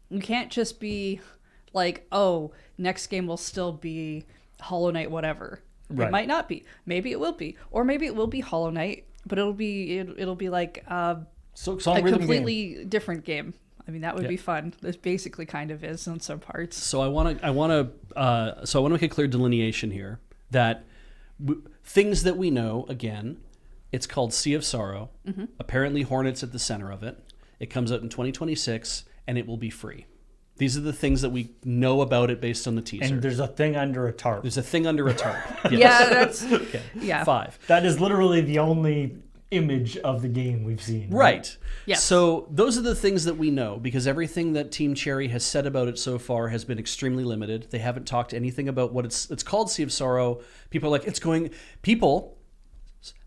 you can't just be like, oh, next game will still be Hollow Knight whatever. Right. It might not be. Maybe it will be. Or maybe it will be Hollow Knight, but it'll be like a completely different game. I mean, that would be fun. This basically kind of is on some parts. So I want to make a clear delineation here that things that we know, again, it's called Sea of Sorrow. Apparently Hornet's at the center of it. It comes out in 2026, and it will be free. These are the things that we know about it based on the teaser. And there's a thing under a tarp. There's a thing under a tarp. Yes. Yeah, that's... Okay. Yeah. 5. That is literally the only image of the game we've seen. Right. Yes. So those are the things that we know, because everything that Team Cherry has said about it so far has been extremely limited. They haven't talked anything about what it's called Sea of Sorrow. People are like,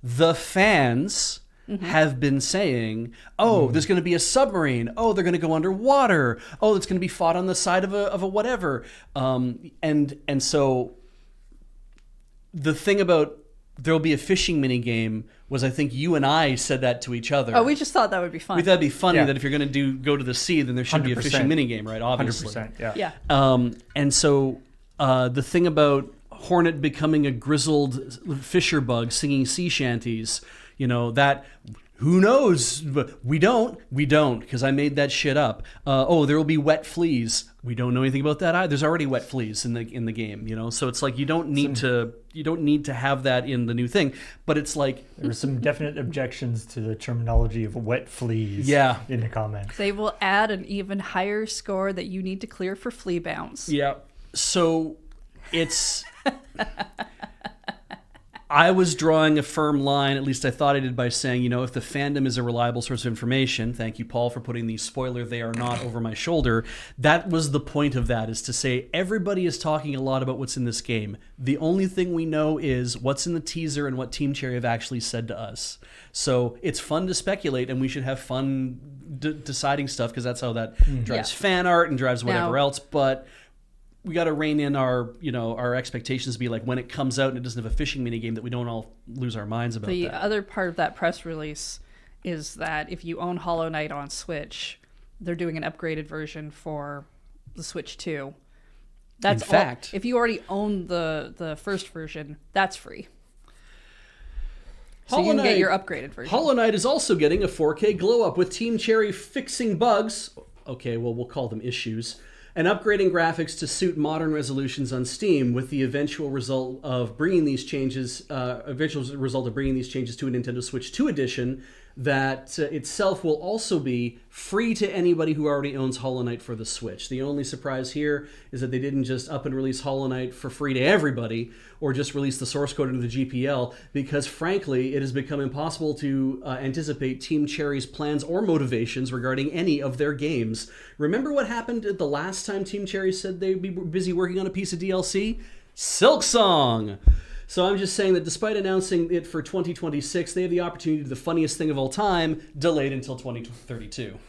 the fans have been saying, there's going to be a submarine. Oh, they're going to go underwater. Oh, it's going to be fought on the side of a whatever. And so the thing about there'll be a fishing mini game was I think you and I said that to each other. Oh, we just thought that would be fun. We thought it'd be funny Yeah. that if you're going to go to the sea, then there should be a 100%. fishing mini game, right? Obviously. 100%. Yeah. Yeah. And so the thing about Hornet becoming a grizzled fisher bug singing sea shanties, that who knows? We don't, because I made that shit up. There will be wet fleas. We don't know anything about that either. There's already wet fleas in the game, So it's like you don't need to have that in the new thing. But it's like There are some definite objections to the terminology of wet fleas. Yeah. In the comments. They will add an even higher score that you need to clear for flea bounce. yeah. So it's. I was drawing a firm line, at least I thought I did, by saying, if the fandom is a reliable source of information, thank you, Paul, for putting the spoiler they are not over my shoulder. That was the point of that, is to say everybody is talking a lot about what's in this game. The only thing we know is what's in the teaser and what Team Cherry have actually said to us. So it's fun to speculate, and we should have fun deciding stuff, because that's how that drives fan art and drives whatever else. But we got to rein in our expectations to be like, when it comes out and it doesn't have a fishing mini game, that we don't all lose our minds about The that. other part of that press release is that if you own Hollow Knight on Switch, they're doing an upgraded version for the Switch 2. That's In fact, if you already own the first version, that's free. So you can get your upgraded version. Hollow Knight is also getting a 4K glow up with Team Cherry fixing bugs. Okay, well, we'll call them issues. And upgrading graphics to suit modern resolutions on Steam, with the eventual result of bringing these changes to a Nintendo Switch 2 edition that itself will also be free to anybody who already owns Hollow Knight for the Switch. The only surprise here is that they didn't just up and release Hollow Knight for free to everybody, or just release the source code into the GPL, because frankly, it has become impossible to anticipate Team Cherry's plans or motivations regarding any of their games. Remember what happened the last time Team Cherry said they'd be busy working on a piece of DLC? Silksong! So I'm just saying that despite announcing it for 2026, they have the opportunity to do the funniest thing of all time, delayed until 2032.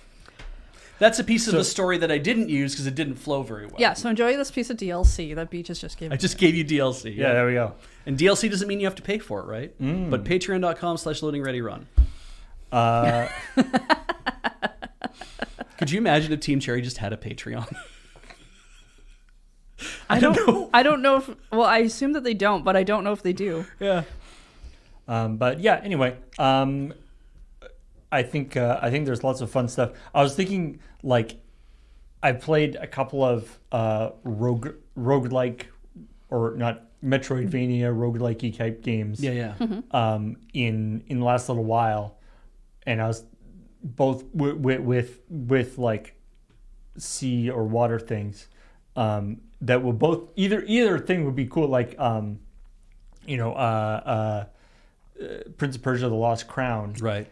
That's a piece of the story that I didn't use because it didn't flow very well. Yeah, so enjoy this piece of DLC that Beach has just given. I just gave you DLC. Yeah, there we go. And DLC doesn't mean you have to pay for it, right? But patreon.com/loadingreadyrun. Could you imagine if Team Cherry just had a Patreon? I don't know if. Well, I assume that they don't, but I don't know if they do. Yeah. But yeah, anyway, I think there's lots of fun stuff. I was thinking, like, I played a couple of roguelike, or not Metroidvania roguelike type games. Yeah. In the last little while, and I was both with like sea or water things. That will both either thing would be cool, like Prince of Persia: The Lost Crown. Right.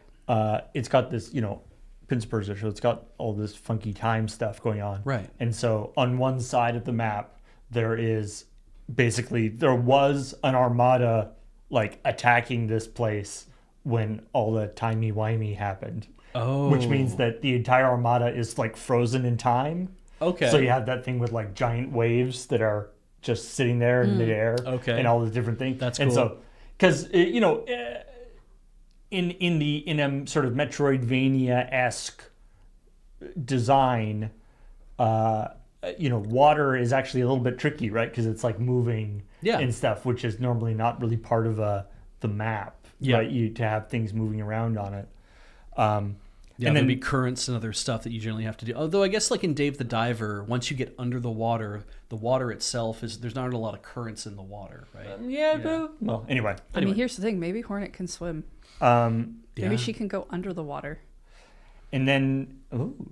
It's got this, Prince of Persia, so it's got all this funky time stuff going on. Right. And so on one side of the map, there was an armada like attacking this place when all the timey-wimey happened. Oh. Which means that the entire armada is like frozen in time. Okay. So you have that thing with like giant waves that are just sitting there in midair. Okay. And all the different things. That's And cool. so, because in a sort of Metroidvania-esque design, water is actually a little bit tricky, right? Because it's like moving and stuff, which is normally not really part of the map. Yeah. Right? To have things moving around on it. Yeah, and there'd then be currents and other stuff that you generally have to do. Although I guess like in Dave the Diver, once you get under the water itself there's not a lot of currents in the water, right? Well, anyway. I mean, here's the thing. Maybe Hornet can swim. Maybe she can go under the water. And then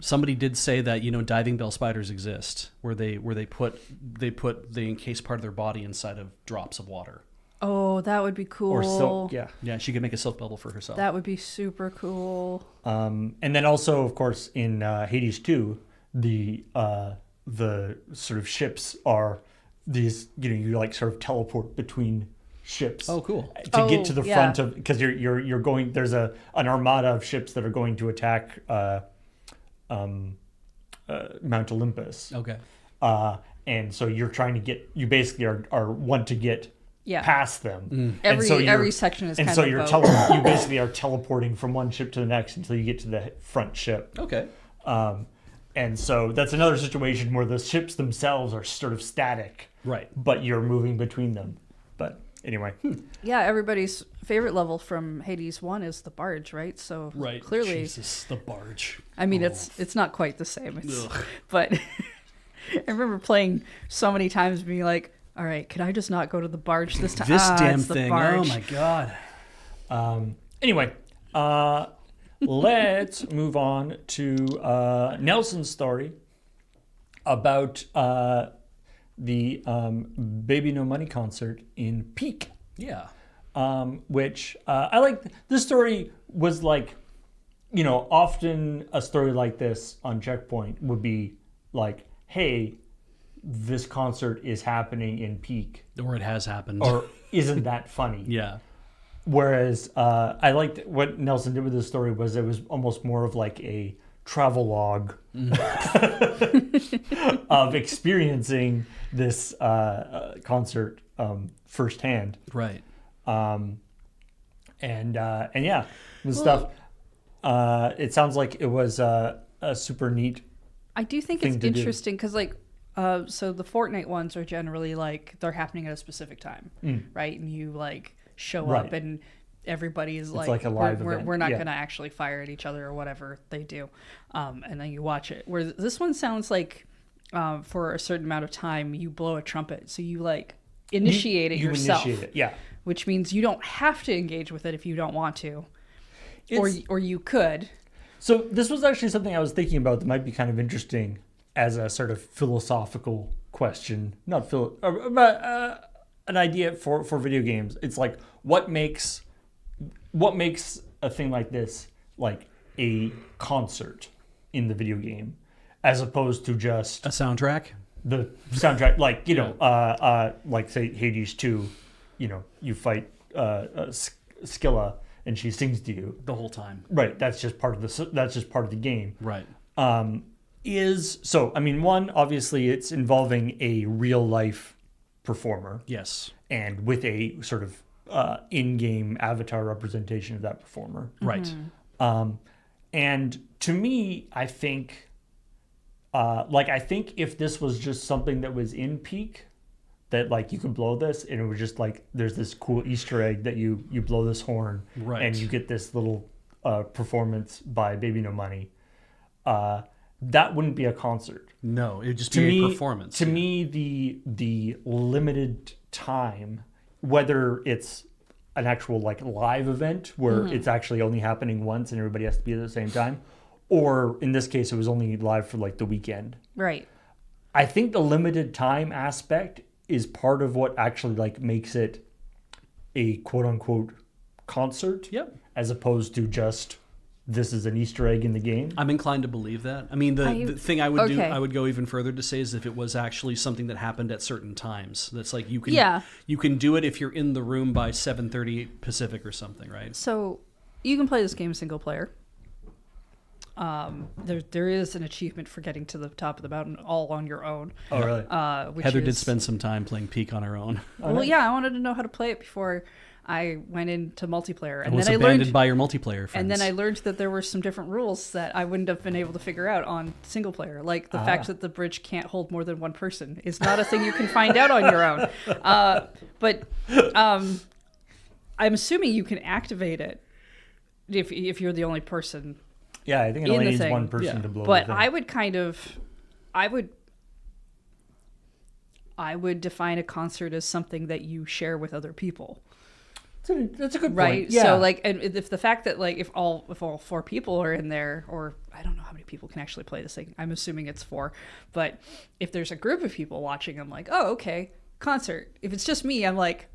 Somebody did say that diving bell spiders exist, where they encase part of their body inside of drops of water. Oh, that would be cool. or silk, yeah. Yeah, she could make a silk bubble for herself. That would be super cool. And then also, of course, in Hades 2, the sort of ships are these, you like sort of teleport between ships. Oh, cool. To get to the yeah. front of, because you're going, there's an armada of ships that are going to attack Mount Olympus. Okay. And so you're trying to you basically are want to get Yeah. past them. Every section is and kind so of you're boat. you basically are teleporting from one ship to the next until you get to the front ship. Okay. And so that's another situation where the ships themselves are sort of static, Right. but you're moving between them. But anyway, Yeah, everybody's favorite level from Hades 1 is the barge, right? So Right. clearly, Jesus, the barge. I mean, it's not quite the same. But I remember playing so many times being like, all right, can I just not go to the barge this time? This damn it's the thing. barge. Oh my god. anyway, let's move on to Nelson's story about the Baby No Money concert in Peak. Yeah. Which I like. This story was like, often a story like this on ChillPoint would be like, hey, this concert is happening in Peak. Or it has happened. Or isn't that funny? Yeah. Whereas I liked what Nelson did with this story was it was almost more of like a travelogue of experiencing this concert firsthand. Right. And yeah, the stuff. It sounds like it was a super neat. I do think thing it's to do. interesting because, so the Fortnite ones are generally like they're happening at a specific time, right? And you like show Right. up and everybody is like a live we're event. not Yeah. going to actually fire at each other or whatever they do, and then you watch it. Where this one sounds like for a certain amount of time you blow a trumpet, so you like initiate it You yourself, initiate it, yeah. which means you don't have to engage with it if you don't want to, It's- or you could. So this was actually something I was thinking about that might be kind of interesting as a sort of philosophical question, but an idea for video games. It's like what makes a thing like this like a concert in the video game, as opposed to just A soundtrack? the soundtrack. Like like say Hades 2, you fight Scylla and she sings to you. The whole time. Right, that's just part of the game. Right. One, obviously it's involving a real life performer Yes. and with a sort of in-game avatar representation of that performer. Right. And to me, I think if this was just something that was in Peak, that like you could blow this and it was just like there's this cool Easter egg that you blow this horn Right. and you get this little performance by Baby No Money. That wouldn't be a concert. No, it would just be a performance. To me, the limited time, whether it's an actual like live event where it's actually only happening once and everybody has to be at the same time, or in this case it was only live for like the weekend. Right. I think the limited time aspect is part of what actually like makes it a quote unquote concert. Yep. As opposed to just this is an Easter egg in the game. I'm inclined to believe that. I mean, the thing I would do, okay. I would go even further to say is if it was actually something that happened at certain times. That's like you can do it if you're in the room by 7:30 Pacific or something, right? So you can play this game single player. There is an achievement for getting to the top of the mountain all on your own. Oh, really? Which Heather did is- spend some time playing Peak on her own. Well, yeah, I wanted to know how to play it before I went into multiplayer, And was abandoned by your multiplayer friends. And then I learned that there were some different rules that I wouldn't have been able to figure out on single player, like the fact that the bridge can't hold more than one person is not a thing you can find out on your own. But I'm assuming you can activate it if you're the only person. Yeah, I think it in only the needs thing. one person to blow the But thing. I would define a concert as something that you share with other people. That's a good Right. point. Yeah. So like, and if the fact that like if all 4 people are in there, or I don't know how many people can actually play this thing. I'm assuming it's 4, but if there's a group of people watching, I'm like, oh, okay, concert. If it's just me, I'm like,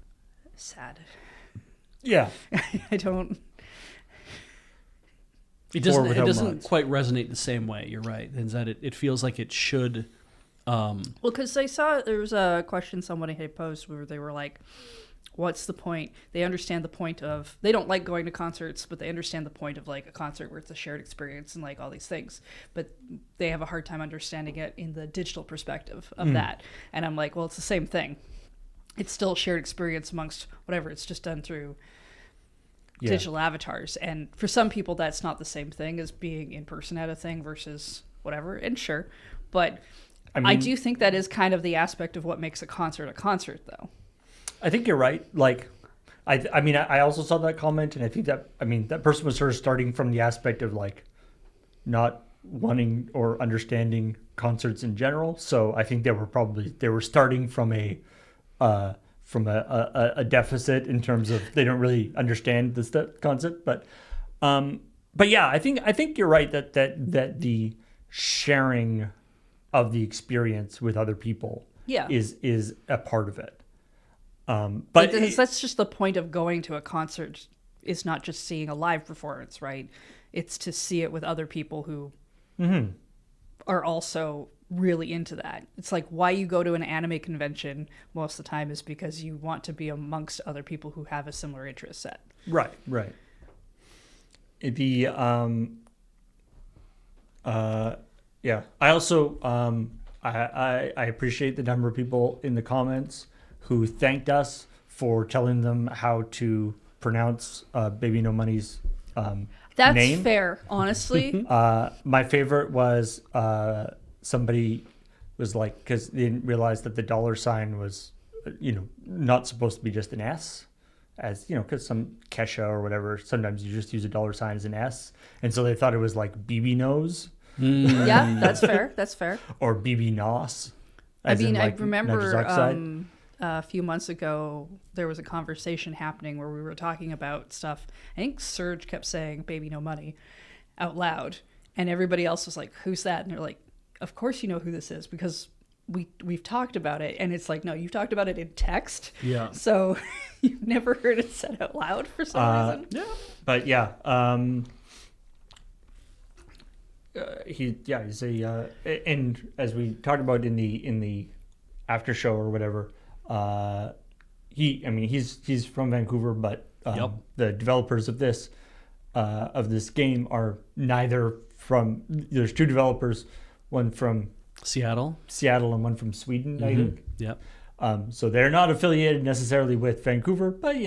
sad. Yeah. I don't. It Four doesn't. It without doesn't mods. quite resonate the same way. You're right. Is that it feels like it should. Well, because I saw there was a question somebody had posed where they were like, what's the point? They understand the point of, they don't like going to concerts, but they understand the point of like a concert where it's a shared experience and like all these things. But they have a hard time understanding it in the digital perspective of that. And I'm like, well, it's the same thing. it's still a shared experience amongst whatever. It's just done through Yeah. digital avatars. And for some people, that's not the same thing as being in person at a thing versus whatever. And sure, but I do think that is kind of the aspect of what makes a concert, though. I think you're right. Like, I mean, I also saw that comment, and I think that, I mean, that person was sort of starting from the aspect of like not wanting or understanding concerts in general. So I think they were starting from a deficit in terms of they don't really understand this concept. But yeah, I think you're right that the sharing of the experience with other people is a part of it. But That's just the point of going to a concert, is not just seeing a live performance, right? It's to see it with other people who are also really into that. It's like why you go to an anime convention most of the time is because you want to be amongst other people who have a similar interest set. Right. Yeah. I also I appreciate the number of people in the comments who thanked us for telling them how to pronounce Baby No Money's That's name. fair, honestly. My favorite was somebody was like, because they didn't realize that the $sign was, not supposed to be just an S, as because some Kesha or whatever, sometimes you just use a $sign as an S, and so they thought it was like BB nose. Yeah, that's fair. Or BB nos. I mean, I nitrous remember oxide. a few months ago, there was a conversation happening where we were talking about stuff. I think Serge kept saying "Baby No Money" out loud, and everybody else was like, "Who's that?" And they're like, "Of course you know who this is because we've talked about it." And it's like, no, you've talked about it in text. Yeah. So you've never heard it said out loud for some reason. Yeah. But yeah, he's a and as we talked about in the after show or whatever, he's from Vancouver, but the developers of this game are neither from. There's two developers, one from Seattle and one from Sweden, I think. Yep. So they're not affiliated necessarily with Vancouver, but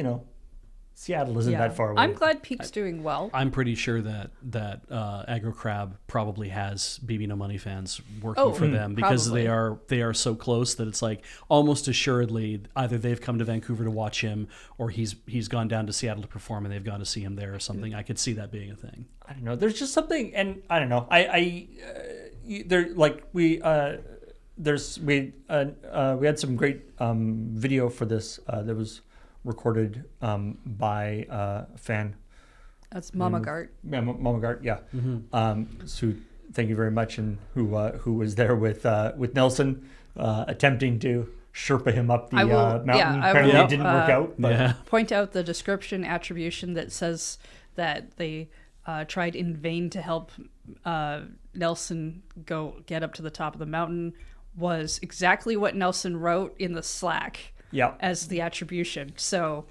Seattle isn't that far away. I'm glad Peak's doing well. I'm pretty sure that Aggro Crab probably has BB No Money fans working for them because probably. they are so close that it's like almost assuredly either they've come to Vancouver to watch him or he's gone down to Seattle to perform and they've gone to see him there or something. I could see that being a thing. I don't know. There's just something, and I don't know. We had some great video for this that was recorded by a fan. That's Mama Gart. Mama Gart, yeah. So thank you very much, and who was there with Nelson attempting to Sherpa him up the mountain. Apparently it didn't work out. But. Point out the description attribution that says that they tried in vain to help Nelson get up to the top of the mountain was exactly what Nelson wrote in the Slack. Yeah. As the attribution. So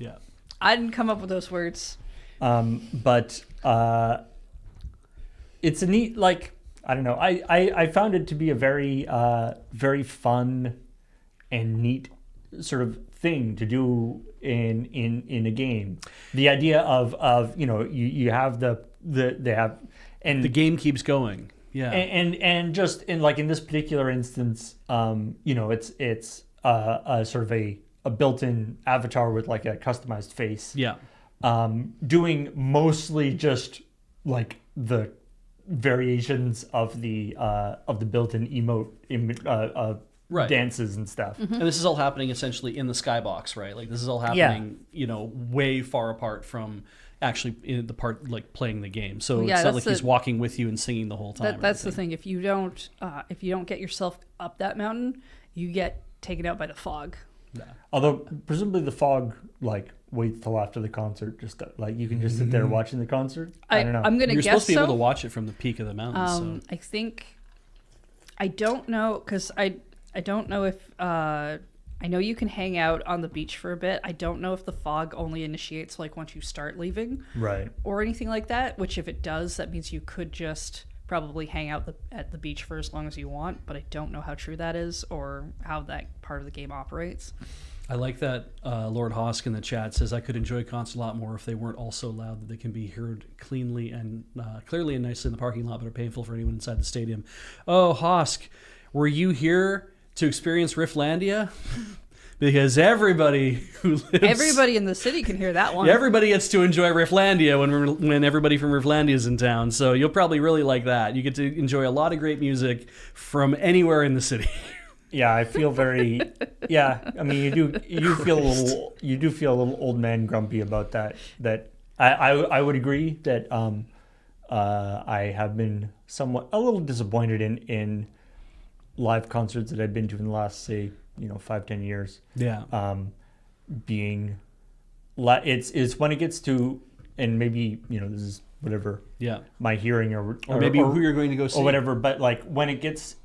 I didn't come up with those words. But it's a neat, I don't know. I found it to be a very, very fun and neat sort of thing to do in a game. The idea of you have they have, and the game keeps going. Yeah. And just in this particular instance, it's a sort of a built-in avatar with a customized face. Yeah. Doing mostly just the variations of the built-in emote dances and stuff. And this is all happening essentially in the skybox, right? This is all happening, way far apart from actually in the part playing the game. So it's not like he's walking with you and singing the whole time. That's the thing. If you don't get yourself up that mountain, you get taken out by the fog. Yeah. Although presumably the fog waits till after the concert, just you can just sit there watching the concert. I don't know. I'm gonna You're guess supposed to be able so. to watch it from the peak of the mountain. I think I don't know because I don't know if I know you can hang out on the beach for a bit. I don't know if the fog only initiates once you start leaving, right, or anything like that. Which if it does, that means you could just probably hang out at the beach for as long as you want, but I don't know how true that is or how that part of the game operates. I like that Lord Hosk in the chat says, I could enjoy a concert a lot more if they weren't all so loud that they can be heard cleanly and clearly and nicely in the parking lot, but are painful for anyone inside the stadium. Oh, Hosk, were you here to experience Rifflandia? Because everybody who lives... Everybody in the city can hear that one. Everybody gets to enjoy Rifflandia when everybody from Rifflandia is in town, so you'll probably really like that. You get to enjoy a lot of great music from anywhere in the city. Yeah, I feel very. Yeah, I mean, you do feel a little old man grumpy about that. That I would agree that I have been a little disappointed in live concerts that I've been to in the last, say, 5-10 years. Yeah. It's when it gets to, and maybe this is whatever. Yeah. My hearing or maybe who you're going to go see or whatever, but like when it gets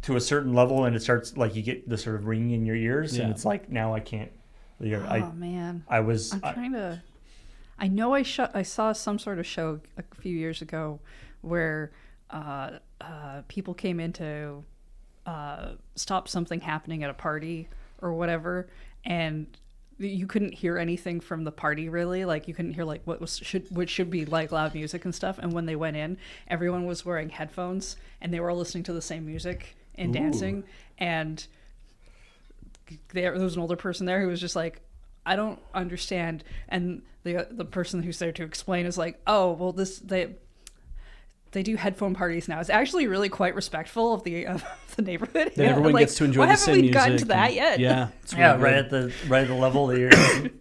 to a certain level and it starts, like, you get the sort of ringing in your ears, and it's like, now I can't. Man, I'm trying to. I know I saw some sort of show a few years ago where people came in to stop something happening at a party or whatever, and you couldn't hear anything from the party really. Like, you couldn't hear like what should be like loud music and stuff. And when they went in, everyone was wearing headphones and they were all listening to the same music and dancing. And there was an older person there who was just like, I don't understand. And the person who's there to explain is like, oh, well, they do headphone parties now. It's actually really quite respectful of the neighborhood. That everyone gets to enjoy the same music. Why haven't we gotten to that yet? Yeah, right at the level that you're.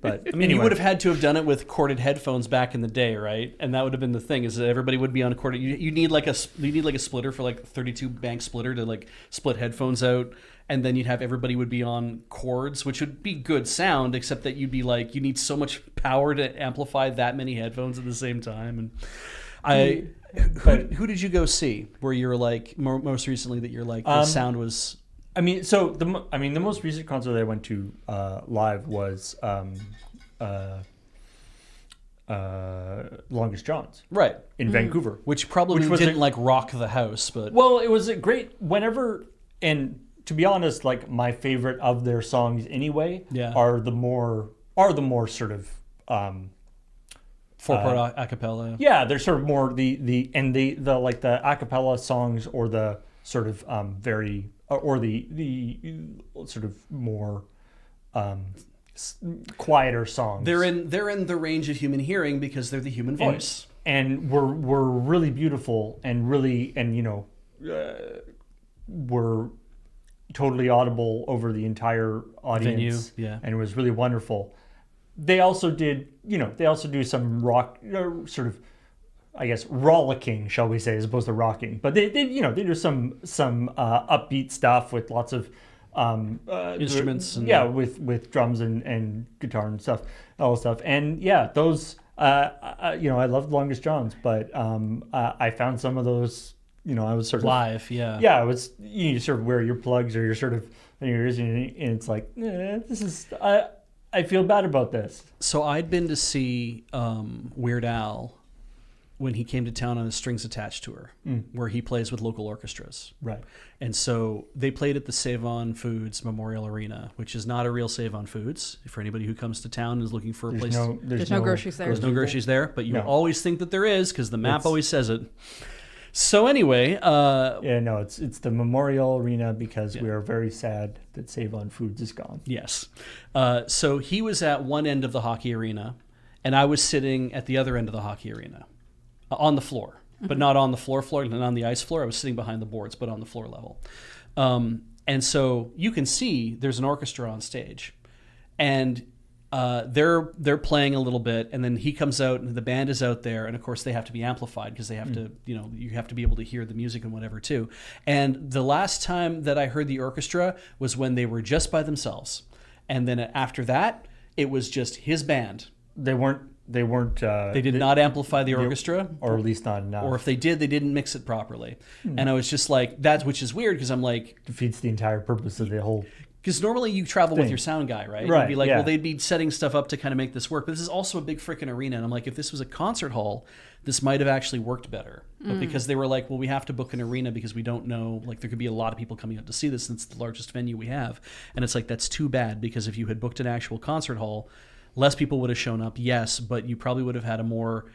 But I mean, you would have had to have done it with corded headphones back in the day, right? And that would have been the thing, is that everybody would be on corded. You need like a splitter for like 32 bank splitter to like split headphones out, and then you'd have everybody would be on cords, which would be good sound, except that you'd be like, you need so much power to amplify that many headphones at the same time. And who did you go see where you're like most recently that you're like the sound was? I mean, the most recent concert that I went to live was Longest John's, right, in Vancouver, which probably didn't like rock the house, but well, it was a great whenever. And to be honest, like, my favorite of their songs anyway are the more sort of. 4-part acapella. Yeah, they're sort of more the like the acapella songs, or the sort of the sort of more quieter songs. They're in the range of human hearing because they're the human voice, and were really beautiful and really were totally audible over the entire audience. Venue, yeah, and it was really wonderful. They also do some rock, sort of, I guess, rollicking, shall we say, as opposed to rocking. But they do some upbeat stuff with lots of instruments. With drums and guitar and stuff, all stuff. And yeah, those I loved Longest John's, but I found some of those. I was sort of live. Yeah. Yeah, it was. You sort of wear your plugs or you're sort of in your ears, and it's like, this is. I feel bad about this. So I'd been to see Weird Al when he came to town on a Strings Attached tour, where he plays with local orchestras. Right. And so they played at the Save On Foods Memorial Arena, which is not a real Save On Foods. For anybody who comes to town and is looking for a place. There's no groceries there. There's no groceries there, but you always think that there is because the map always says it. So anyway, it's the Memorial Arena because we are very sad that Save On Foods is gone. Yes. So he was at one end of the hockey arena, and I was sitting at the other end of the hockey arena, on the floor, but not on the floor, not on the ice floor. I was sitting behind the boards, but on the floor level. And so you can see there's an orchestra on stage, and they're playing a little bit, and then he comes out and the band is out there, and of course they have to be amplified because they have to, you have to be able to hear the music and whatever too. And the last time that I heard the orchestra was when they were just by themselves, and then after that it was just his band. They did not amplify the orchestra, or at least not enough. Or if they did, they didn't mix it properly. And I was just like, which is weird because I'm like, defeats the entire purpose of the whole. Because normally you travel with thing. your sound guy, right? Right, You'd be like, yeah. well, they'd be setting stuff up to kind of make this work. But this is also a big freaking arena. And I'm like, if this was a concert hall, this might have actually worked better. But because they were like, well, we have to book an arena because we don't know, like there could be a lot of people coming out to see this, and it's the largest venue we have. And it's like, that's too bad, because if you had booked an actual concert hall, less people would have shown up, yes, but you probably would have had a more...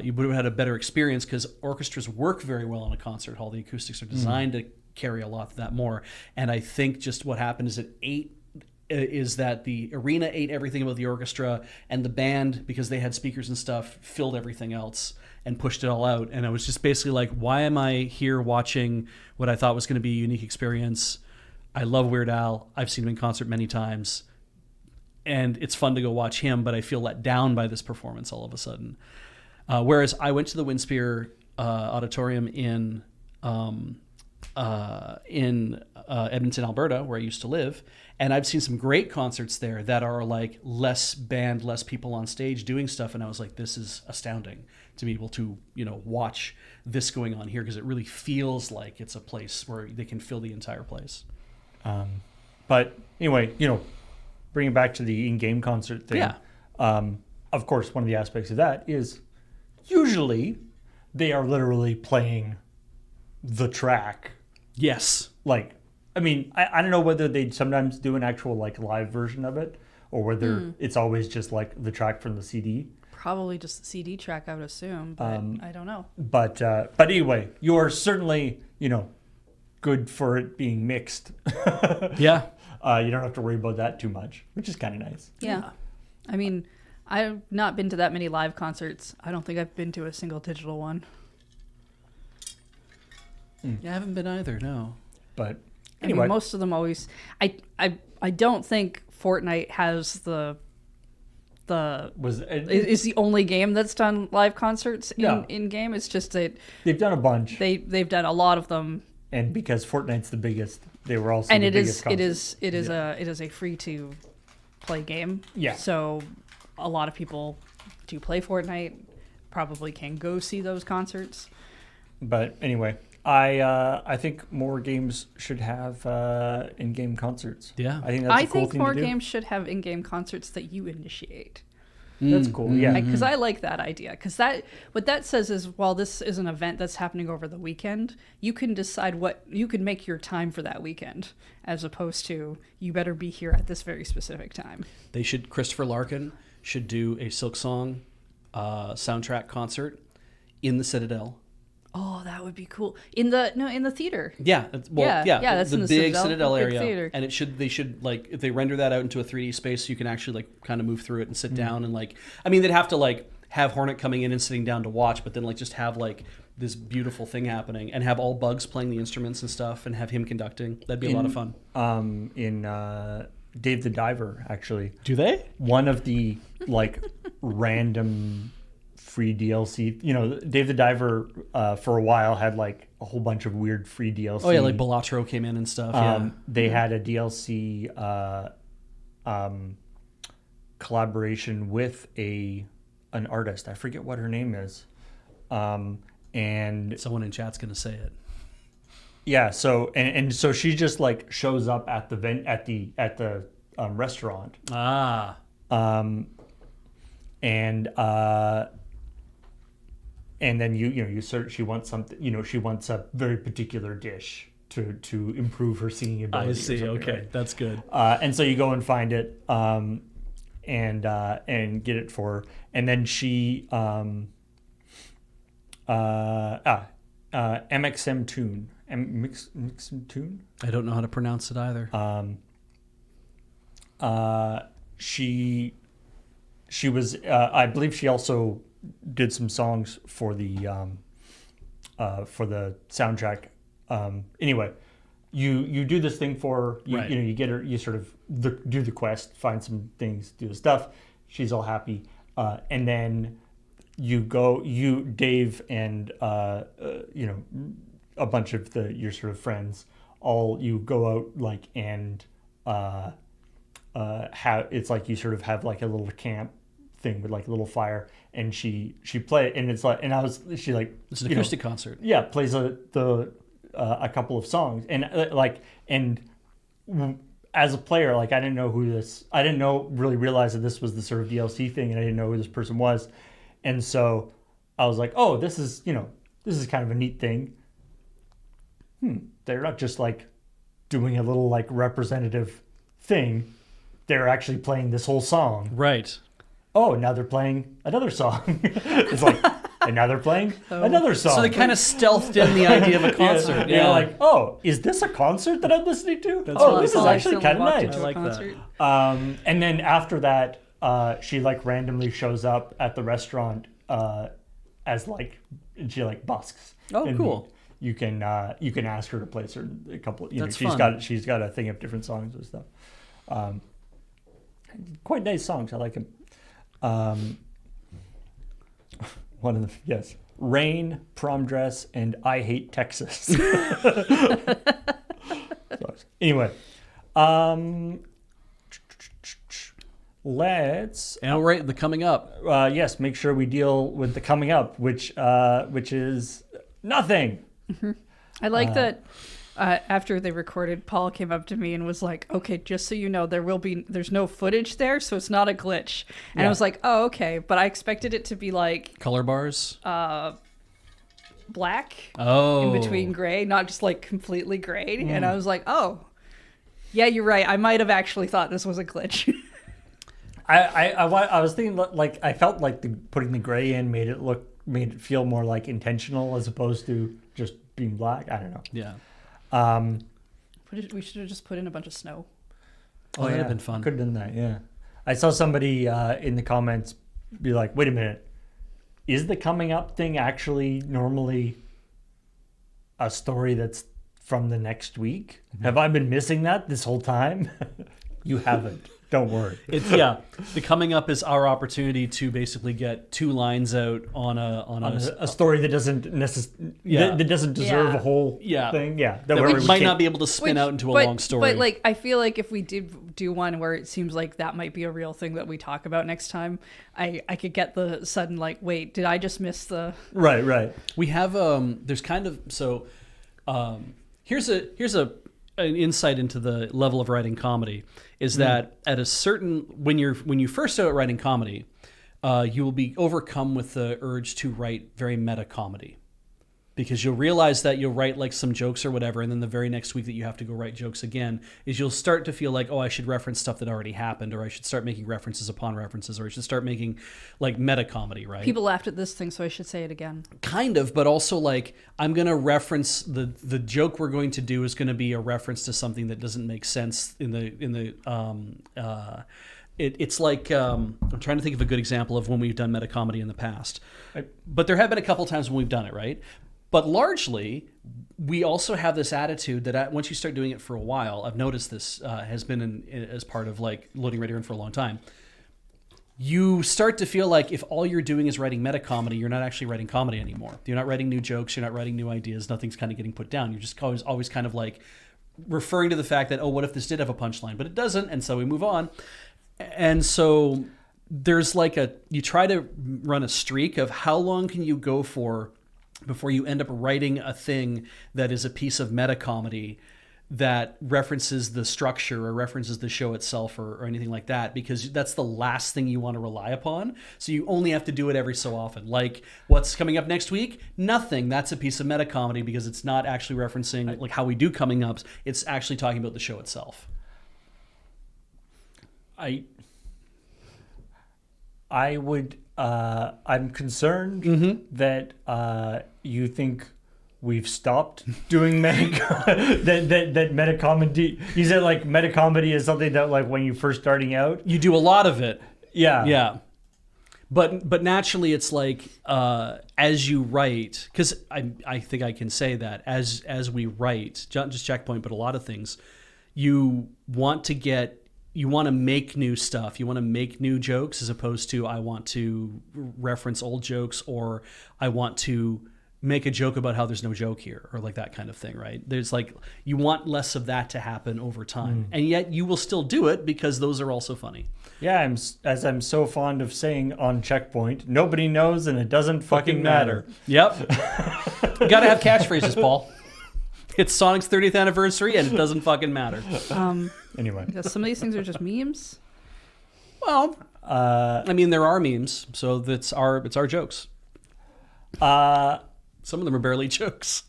you would have had a better experience, because orchestras work very well in a concert hall. The acoustics are designed to carry a lot of that more. And I think just what happened is that the arena ate everything about the orchestra, and the band, because they had speakers and stuff, filled everything else and pushed it all out. And I was just basically like, why am I here watching what I thought was going to be a unique experience? I love Weird Al. I've seen him in concert many times, and it's fun to go watch him, but I feel let down by this performance all of a sudden. Whereas I went to the Windspear Auditorium in Edmonton, Alberta, where I used to live, and I've seen some great concerts there that are like less band, less people on stage doing stuff, and I was like, this is astounding to be able to, watch this going on here, because it really feels like it's a place where they can fill the entire place. But anyway, bringing it back to the in-game concert thing. Yeah. Of course, one of the aspects of that is usually they are literally playing the track. Yes. Like, I mean, I don't know whether they sometimes do an actual like live version of it, or whether it's always just like the track from the CD. Probably just the CD track, I would assume, but I don't know. But anyway, you are certainly good for it being mixed. Yeah. You don't have to worry about that too much, which is kind of nice. Yeah. I mean, I've not been to that many live concerts. I don't think I've been to a single digital one. Yeah, I haven't been either, no. But I anyway, mean, most of them always. I don't think Fortnite has the is the only game that's done live concerts in game. It's just that they've done a bunch. They've done a lot of them. And because Fortnite's the biggest, they were also And the it biggest is concert. it is a free to play game. Yeah. So a lot of people do play Fortnite. Probably can go see those concerts. But anyway, I think more games should have in-game concerts. Yeah. I think that's a cool think thing more to do. games should have in-game concerts that you initiate. That's cool. Yeah. Because I like that idea. Because what that says is, while this is an event that's happening over the weekend, you can decide you can make your time for that weekend, as opposed to you better be here at this very specific time. Christopher Larkin should do a Silk Song soundtrack concert in the Citadel. Oh, that would be cool. In the theater. Yeah, that's the in the big Citadel area, theater. and they should like, if they render that out into a 3D space, you can actually like kind of move through it and sit down and like, I mean, they'd have to like have Hornet coming in and sitting down to watch, but then like just have like this beautiful thing happening, and have all Bugs playing the instruments and stuff, and have him conducting. That'd be a lot of fun. In Dave the Diver, actually. Do they? One of the like random free DLC. Dave the Diver for a while had like a whole bunch of weird free DLC. Oh yeah, like Balatro came in and stuff. They had a DLC collaboration with an artist. I forget what her name is. And someone in chat's gonna say it. Yeah, so and so she just like shows up at the restaurant. And then you search. She wants something. She wants a very particular dish to improve her singing ability. I see. Okay, right? that's good. And so you go and find it, and get it for her. And then she MXM Tune. MXM Tune? I don't know how to pronounce it either. She was I believe she also did some songs for the soundtrack. Anyway, you do this thing for her. Right. You get her. You sort of do the quest, find some things, do the stuff. She's all happy, and then Dave and a bunch of your sort of friends, you go out like and it's like you sort of have like a little camp thing with like a little fire, and she play, and it's like, and she like, it's an acoustic concert. Yeah, plays a couple of songs, and as a player, like I didn't really realize that this was the sort of DLC thing, and I didn't know who this person was, and so I was like, oh, this is kind of a neat thing. They're not just like doing a little like representative thing. They're actually playing this whole song. Right. Oh, now they're playing another song. It's like, and now they're playing another song. So they kind of stealthed in the idea of a concert. Yeah. You're like, oh, is this a concert that I'm listening to? This is actually kind of nice. I like that. And then after that, she like randomly shows up at the restaurant as like, and she like busks. Oh, and cool. You can ask her to play a couple. That's fun. She's got a thing of different songs and stuff. Quite nice songs. I like them. One of them, yes. Rain, Prom Dress, and I Hate Texas. Anyway, let's. And right, the coming up. Yes, make sure we deal with the coming up, which is nothing. I like that. After they recorded, Paul came up to me and was like, okay, just so you know, there's no footage there, so it's not a glitch. And I was like, oh, okay. But I expected it to be like Color bars? Black in between gray, not just like completely gray. And I was like, oh, yeah, you're right. I might have actually thought this was a glitch. I was thinking like I felt like putting the gray in made it feel more like intentional as opposed to just being black. I don't know. Yeah. We should have just put in a bunch of snow. Oh, that'd have been fun. Could have done that, yeah. I saw somebody in the comments be like, wait a minute, is the coming up thing actually normally a story that's from the next week? Have I been missing that this whole time? You haven't. Don't worry. The coming up is our opportunity to basically get 2 lines out on a story that doesn't that doesn't deserve a whole thing. Yeah, that we might not be able to spin out into a long story. But like, I feel like if we did do one where it seems like that might be a real thing that we talk about next time, I could get the sudden like, wait, did I just miss the right? We have there's kind of here's an insight into the level of writing comedy is that at a certain when you first start writing comedy, you will be overcome with the urge to write very meta comedy, because you'll realize that you'll write like some jokes or whatever, and then the very next week that you have to go write jokes again is you'll start to feel like, oh, I should reference stuff that already happened, or I should start making references upon references, or I should start making like meta comedy, right? People laughed at this thing, so I should say it again. Kind of, but also like I'm going to reference the joke we're going to do is going to be a reference to something that doesn't make sense in the it's like I'm trying to think of a good example of when we've done meta comedy in the past, but there have been a couple times when we've done it, right? But largely, we also have this attitude that once you start doing it for a while, I've noticed this has been as part of like Loading Ready Run for a long time. You start to feel like if all you're doing is writing meta comedy, you're not actually writing comedy anymore. You're not writing new jokes. You're not writing new ideas. Nothing's kind of getting put down. You're just always kind of like referring to the fact that, oh, what if this did have a punchline? But it doesn't, and so we move on. And so there's like you try to run a streak of how long can you go for before you end up writing a thing that is a piece of meta comedy that references the structure or references the show itself or anything like that, because that's the last thing you want to rely upon. So you only have to do it every so often. Like what's coming up next week? Nothing. That's a piece of meta comedy because it's not actually referencing like how we do coming ups. It's actually talking about the show itself. I'm concerned that you think we've stopped doing that meta comedy. You said like meta comedy is something that like when you're first starting out, you do a lot of it. Yeah. But naturally, it's like as you write, because I think I can say that as we write, not just ChillPoint, but a lot of things, you want to make new stuff. You want to make new jokes as opposed to I want to reference old jokes, or I want to make a joke about how there's no joke here, or like that kind of thing, right? There's like, you want less of that to happen over time. And yet you will still do it because those are also funny. Yeah, as I'm so fond of saying on ChillPoint, nobody knows and it doesn't fucking matter. Yep. You got to have catchphrases, Paul. It's Sonic's 30th anniversary, and it doesn't fucking matter. Anyway. Yeah, some of these things are just memes. Well, I mean, there are memes, so it's our jokes. Some of them are barely jokes.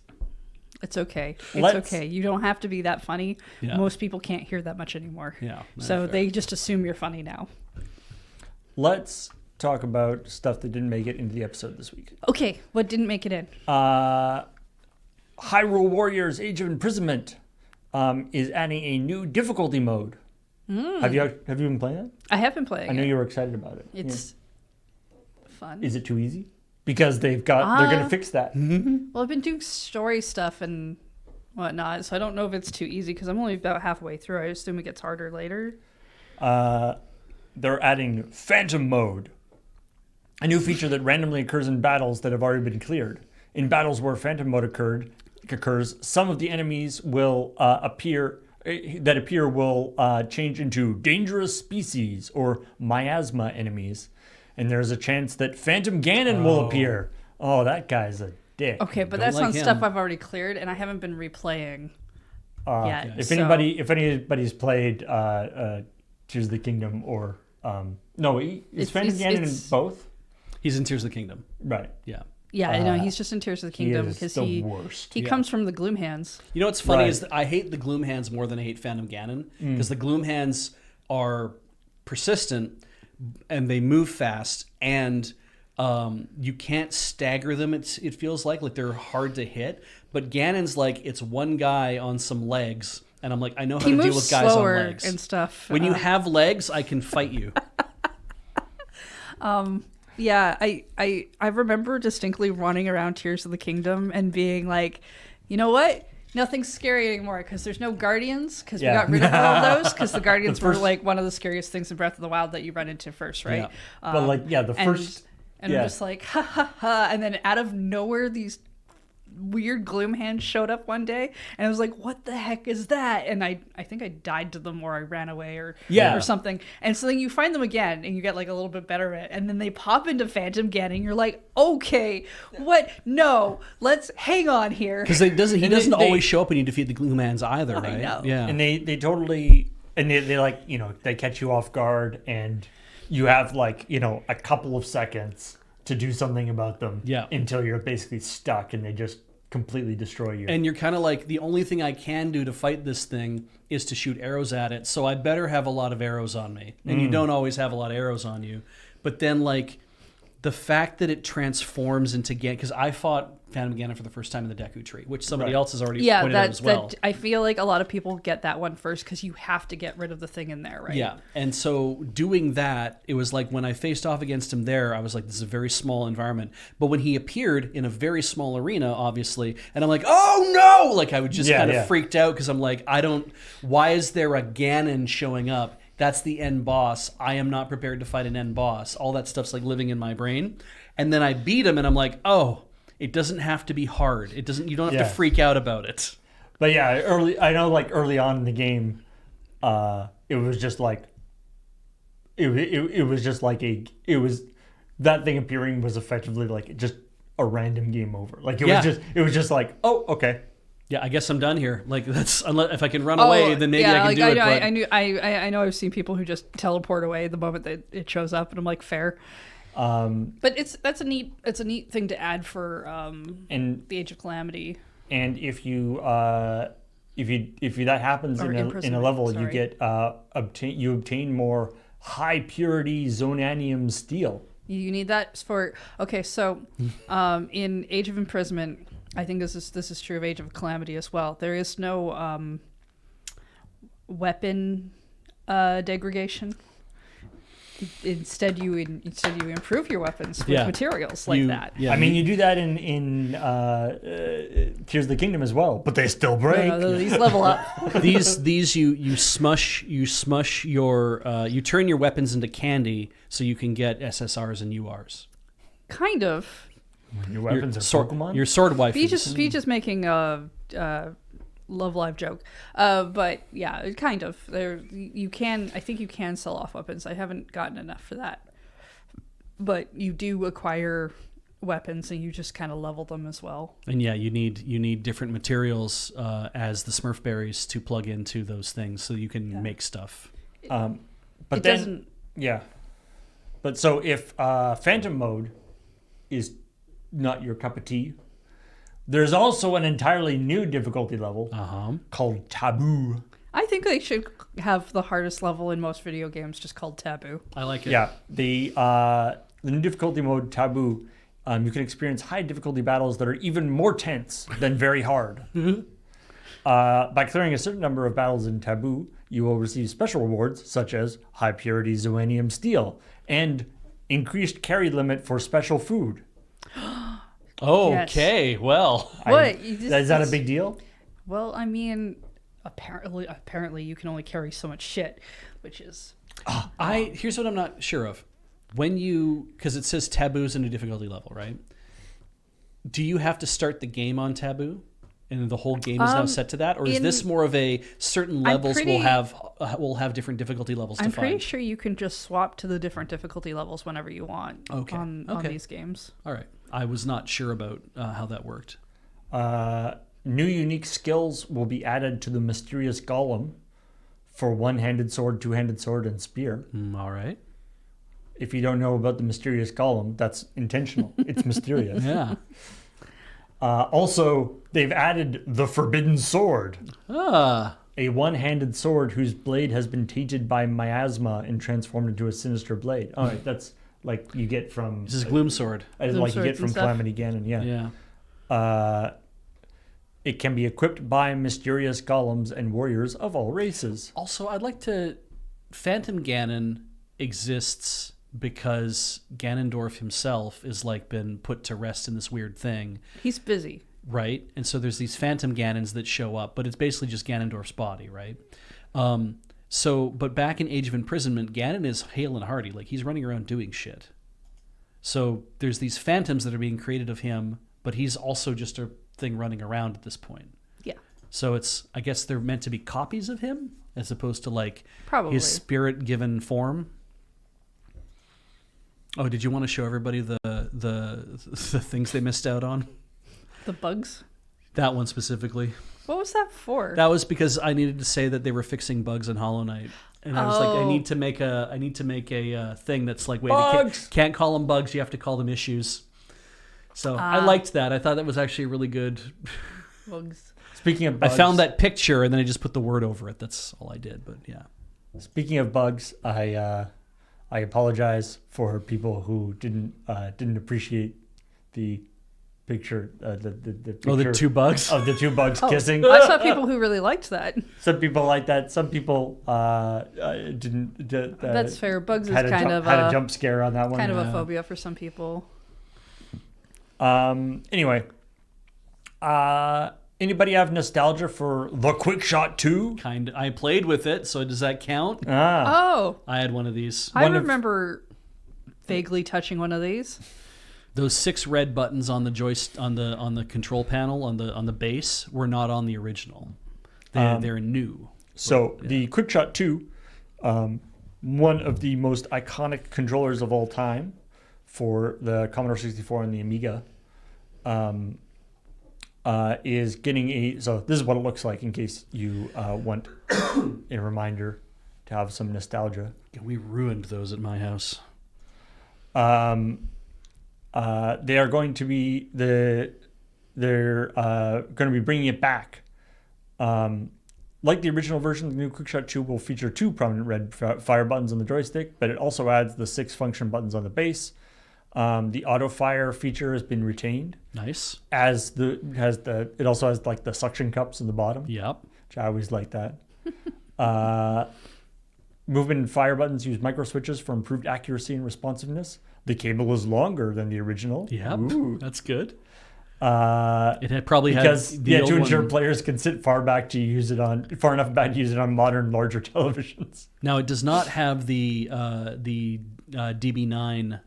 It's okay. It's Let's- okay. You don't have to be that funny. Yeah. Most people can't hear that much anymore. Yeah, So fair. they just assume you're funny now. Let's talk about stuff that didn't make it into the episode this week. Okay, what didn't make it in? Hyrule Warriors Age of Imprisonment is adding a new difficulty mode. Have you been playing that? I have been playing I know it. you were excited about it. It's fun. Is it too easy? Because they're going to fix that. Well, I've been doing story stuff and whatnot, so I don't know if it's too easy because I'm only about halfway through. I assume it gets harder later. They're adding Phantom Mode, a new feature that randomly occurs in battles that have already been cleared. In battles where Phantom Mode occurs, some of the enemies will will change into dangerous species or miasma enemies, and there's a chance that Phantom Ganon will appear. Oh, that guy's a dick. Okay, but Don't that's like on him. stuff I've already cleared, and I haven't been replaying yet. If so- anybody's played Tears of the Kingdom or is Phantom Ganon in both? He's in Tears of the Kingdom. Right. Yeah. Yeah, I know. He's just in Tears of the Kingdom is because the worst. he comes from the Gloom Hands. You know what's funny Right. is that I hate the Gloom Hands more than I hate Phantom Ganon because the Gloom Hands are persistent and they move fast and you can't stagger them. It feels like they're hard to hit. But Ganon's like it's one guy on some legs, and I'm like I know how He to moves deal with guys on slower legs. and stuff. When you have legs, I can fight you. Yeah, I remember distinctly running around Tears of the Kingdom and being like, you know what? Nothing's scary anymore because there's no guardians because Yeah. we got rid of all those because the guardians The first- were like one of the scariest things in Breath of the Wild that you run into first, right? Yeah. But the and- first. And yeah. I'm just like, ha ha ha. And then out of nowhere, these weird gloom hands showed up one day. And I was like, what the heck is that? And I think I died to them or I ran away or something. And so then you find them again and you get like a little bit better at it. And then they pop into Phantom Ganon. And you're like, okay, what? No, let's hang on here. Because he doesn't they- always show up when you defeat the Gloom Hands either, I right? know. Yeah. And they totally they like they catch you off guard and you have a couple of seconds to do something about them until you're basically stuck and they just completely destroy you. And you're kind of like, the only thing I can do to fight this thing is to shoot arrows at it, so I better have a lot of arrows on me. And you don't always have a lot of arrows on you. But then, the fact that it transforms into Ganon, because I fought Phantom Ganon for the first time in the Deku Tree, which somebody else has already pointed out as well. I feel like a lot of people get that one first because you have to get rid of the thing in there, right? Yeah, and so doing that, it was like when I faced off against him there, I was like, this is a very small environment. But when he appeared in a very small arena, obviously, and I'm like, oh no! I would just kind of freaked out because I'm like, why is there a Ganon showing up? That's the end boss. I am not prepared to fight an end boss. All that stuff's living in my brain. And then I beat him and I'm like, oh, it doesn't have to be hard. You don't have to freak out about it. But yeah, early on in the game, it was just like that thing appearing was effectively just a random game over. It was just like, oh, okay. Yeah, I guess I'm done here. That's unless if I can run away, then maybe I can do it. I know I've seen people who just teleport away the moment that it shows up, and I'm like, fair. But it's a neat thing to add for and the Age of Calamity. And if that happens in a level, sorry. you get obtain more high purity zonanium steel. You need that for so in Age of Imprisonment, I think this is true of Age of Calamity as well. There is no weapon degradation. Instead, you improve your weapons with materials that. Yeah, I mean, you do that in Tears of the Kingdom as well, but they still break. No, these level up. these you smush your you turn your weapons into candy so you can get SSRs and URs. Kind of. Your weapons are Pokemon? Your sword wife. Peach is making a Love Live joke, but yeah, kind of. I think you can sell off weapons. I haven't gotten enough for that, but you do acquire weapons, and you just kind of level them as well. And yeah, you need different materials as the Smurf berries to plug into those things, so you can make stuff. But It then, doesn't. yeah. But so if Phantom mode is not your cup of tea, there's also an entirely new difficulty level called Taboo. I think they should have the hardest level in most video games just called Taboo. I like it. Yeah, the new difficulty mode Taboo. You can experience high difficulty battles that are even more tense than very hard. By clearing a certain number of battles in Taboo, you will receive special rewards such as high purity Zoanium steel and increased carry limit for special food. Okay, well. What? Is that a big deal? Well, I mean, apparently you can only carry so much shit, which is... Here's what I'm not sure of. Because it says taboos in a difficulty level, right? Do you have to start the game on taboo? And the whole game is now set to that? Or is this more of a certain levels will have different difficulty levels I'm defined? pretty sure you can just swap to the different difficulty levels whenever you want on these games. All right. I was not sure about how that worked. New unique skills will be added to the mysterious golem for one-handed sword, two-handed sword, and spear. All right. If you don't know about the mysterious golem, that's intentional. It's mysterious. Yeah. Also, they've added the forbidden sword. Ah. A one-handed sword whose blade has been tainted by miasma and transformed into a sinister blade. All right, that's like you get from... This is Gloom Sword. Like you get from Calamity Ganon, Yeah. It can be equipped by mysterious golems and warriors of all races. Also, I'd like to... Phantom Ganon exists because Ganondorf himself is like been put to rest in this weird thing. He's busy. Right? And so there's these Phantom Ganons that show up, but it's basically just Ganondorf's body, right? But back in Age of Imprisonment, Ganon is hale and hearty. Like, he's running around doing shit. So there's these phantoms that are being created of him, but he's also just a thing running around at this point. Yeah. So I guess they're meant to be copies of him as opposed to like Probably his spirit given form. Oh, did you want to show everybody the things they missed out on? The bugs? That one specifically. What was that for? That was because I needed to say that they were fixing bugs in Hollow Knight. And I was like, I need to make a thing that's like, wait, can't call them bugs, you have to call them issues. So I liked that. I thought that was actually really good. Bugs. Speaking of bugs, I found that picture and then I just put the word over it. That's all I did. But yeah. Speaking of bugs, I apologize for people who didn't appreciate the picture. The picture the two bugs of the two bugs kissing. I saw people who really liked that. Some people like that. Some people didn't. That's fair. Bugs is had a jump scare on that one. Kind of a phobia for some people. Anyway, anybody have nostalgia for the Quick Shot 2? I played with it, so does that count? Oh, I had one of these. I remember vaguely touching one of these. Those 6 red buttons on the on the control panel on the base were not on the original. They're new. So the Quick Shot 2, one of the most iconic controllers of all time for the Commodore 64 and the Amiga, is getting so this is what it looks like in case you want a reminder to have some nostalgia. We ruined those at my house. They are going to be they're going to be bringing it back. Like the original version, the new QuickShot 2 will feature 2 prominent red fire buttons on the joystick, but it also adds the 6 function buttons on the base. The auto fire feature has been retained. Nice. It also has like the suction cups in the bottom. Yep. Which I always like that. Movement and fire buttons use micro switches for improved accuracy and responsiveness. The cable is longer than the original. Yep. That's good. It had probably because had the to ensure players can sit far enough back to use it on modern larger televisions. Now it does not have the DB9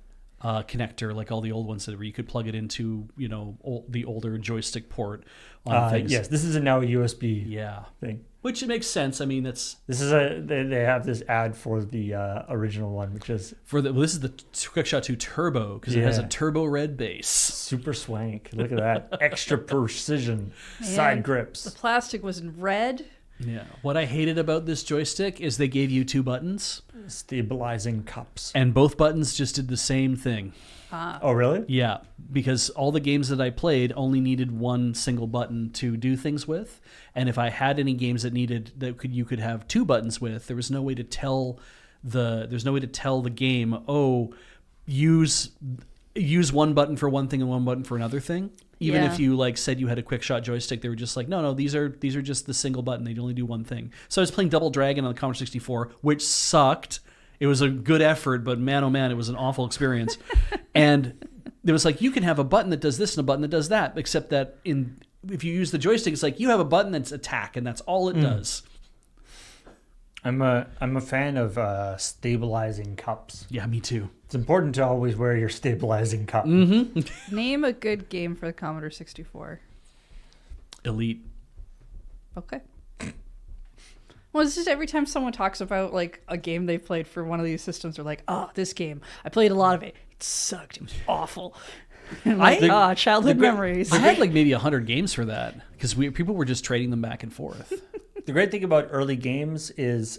connector like all the old ones that where you could plug it into Uh, the older joystick port on things. Yes, this is now a USB Yeah. thing. Which it makes sense. I mean, that's This is they have this ad for the original one, which is this is the QuickShot 2 Turbo because it has a Yeah. turbo red base. super swank. Look at that. Extra precision. Man, Side The grips. plastic was in red. Yeah. What I hated about this joystick is they gave you 2 buttons, Stabilizing cups. and both buttons just did the same thing. Oh, really? Yeah, because all the games that I played only needed one single button to do things with, and if I had any games that you could have 2 buttons with, there was no way to tell the game, oh, use one button for one thing and one button for another thing. Even Yeah. if you like said you had a quick shot joystick, they were just like, no, these are just the single button. They only do one thing. So I was playing Double Dragon on the Commodore 64, which sucked. It was a good effort, but man, oh man, it was an awful experience. And it was like, you can have a button that does this and a button that does that, except that if you use the joystick, it's like you have a button that's attack, and that's all it does. I'm a fan of stabilizing cups. Yeah, me too. It's important to always wear your stabilizing cup. Name a good game for the Commodore 64. Elite. Okay. Well, it's just every time someone talks about like a game they played for one of these systems, they're like, "Oh, this game, I played a lot of it. It sucked. It was awful." I'm like, childhood memories. I had like maybe 100 games for that because people were just trading them back and forth. The great thing about early games is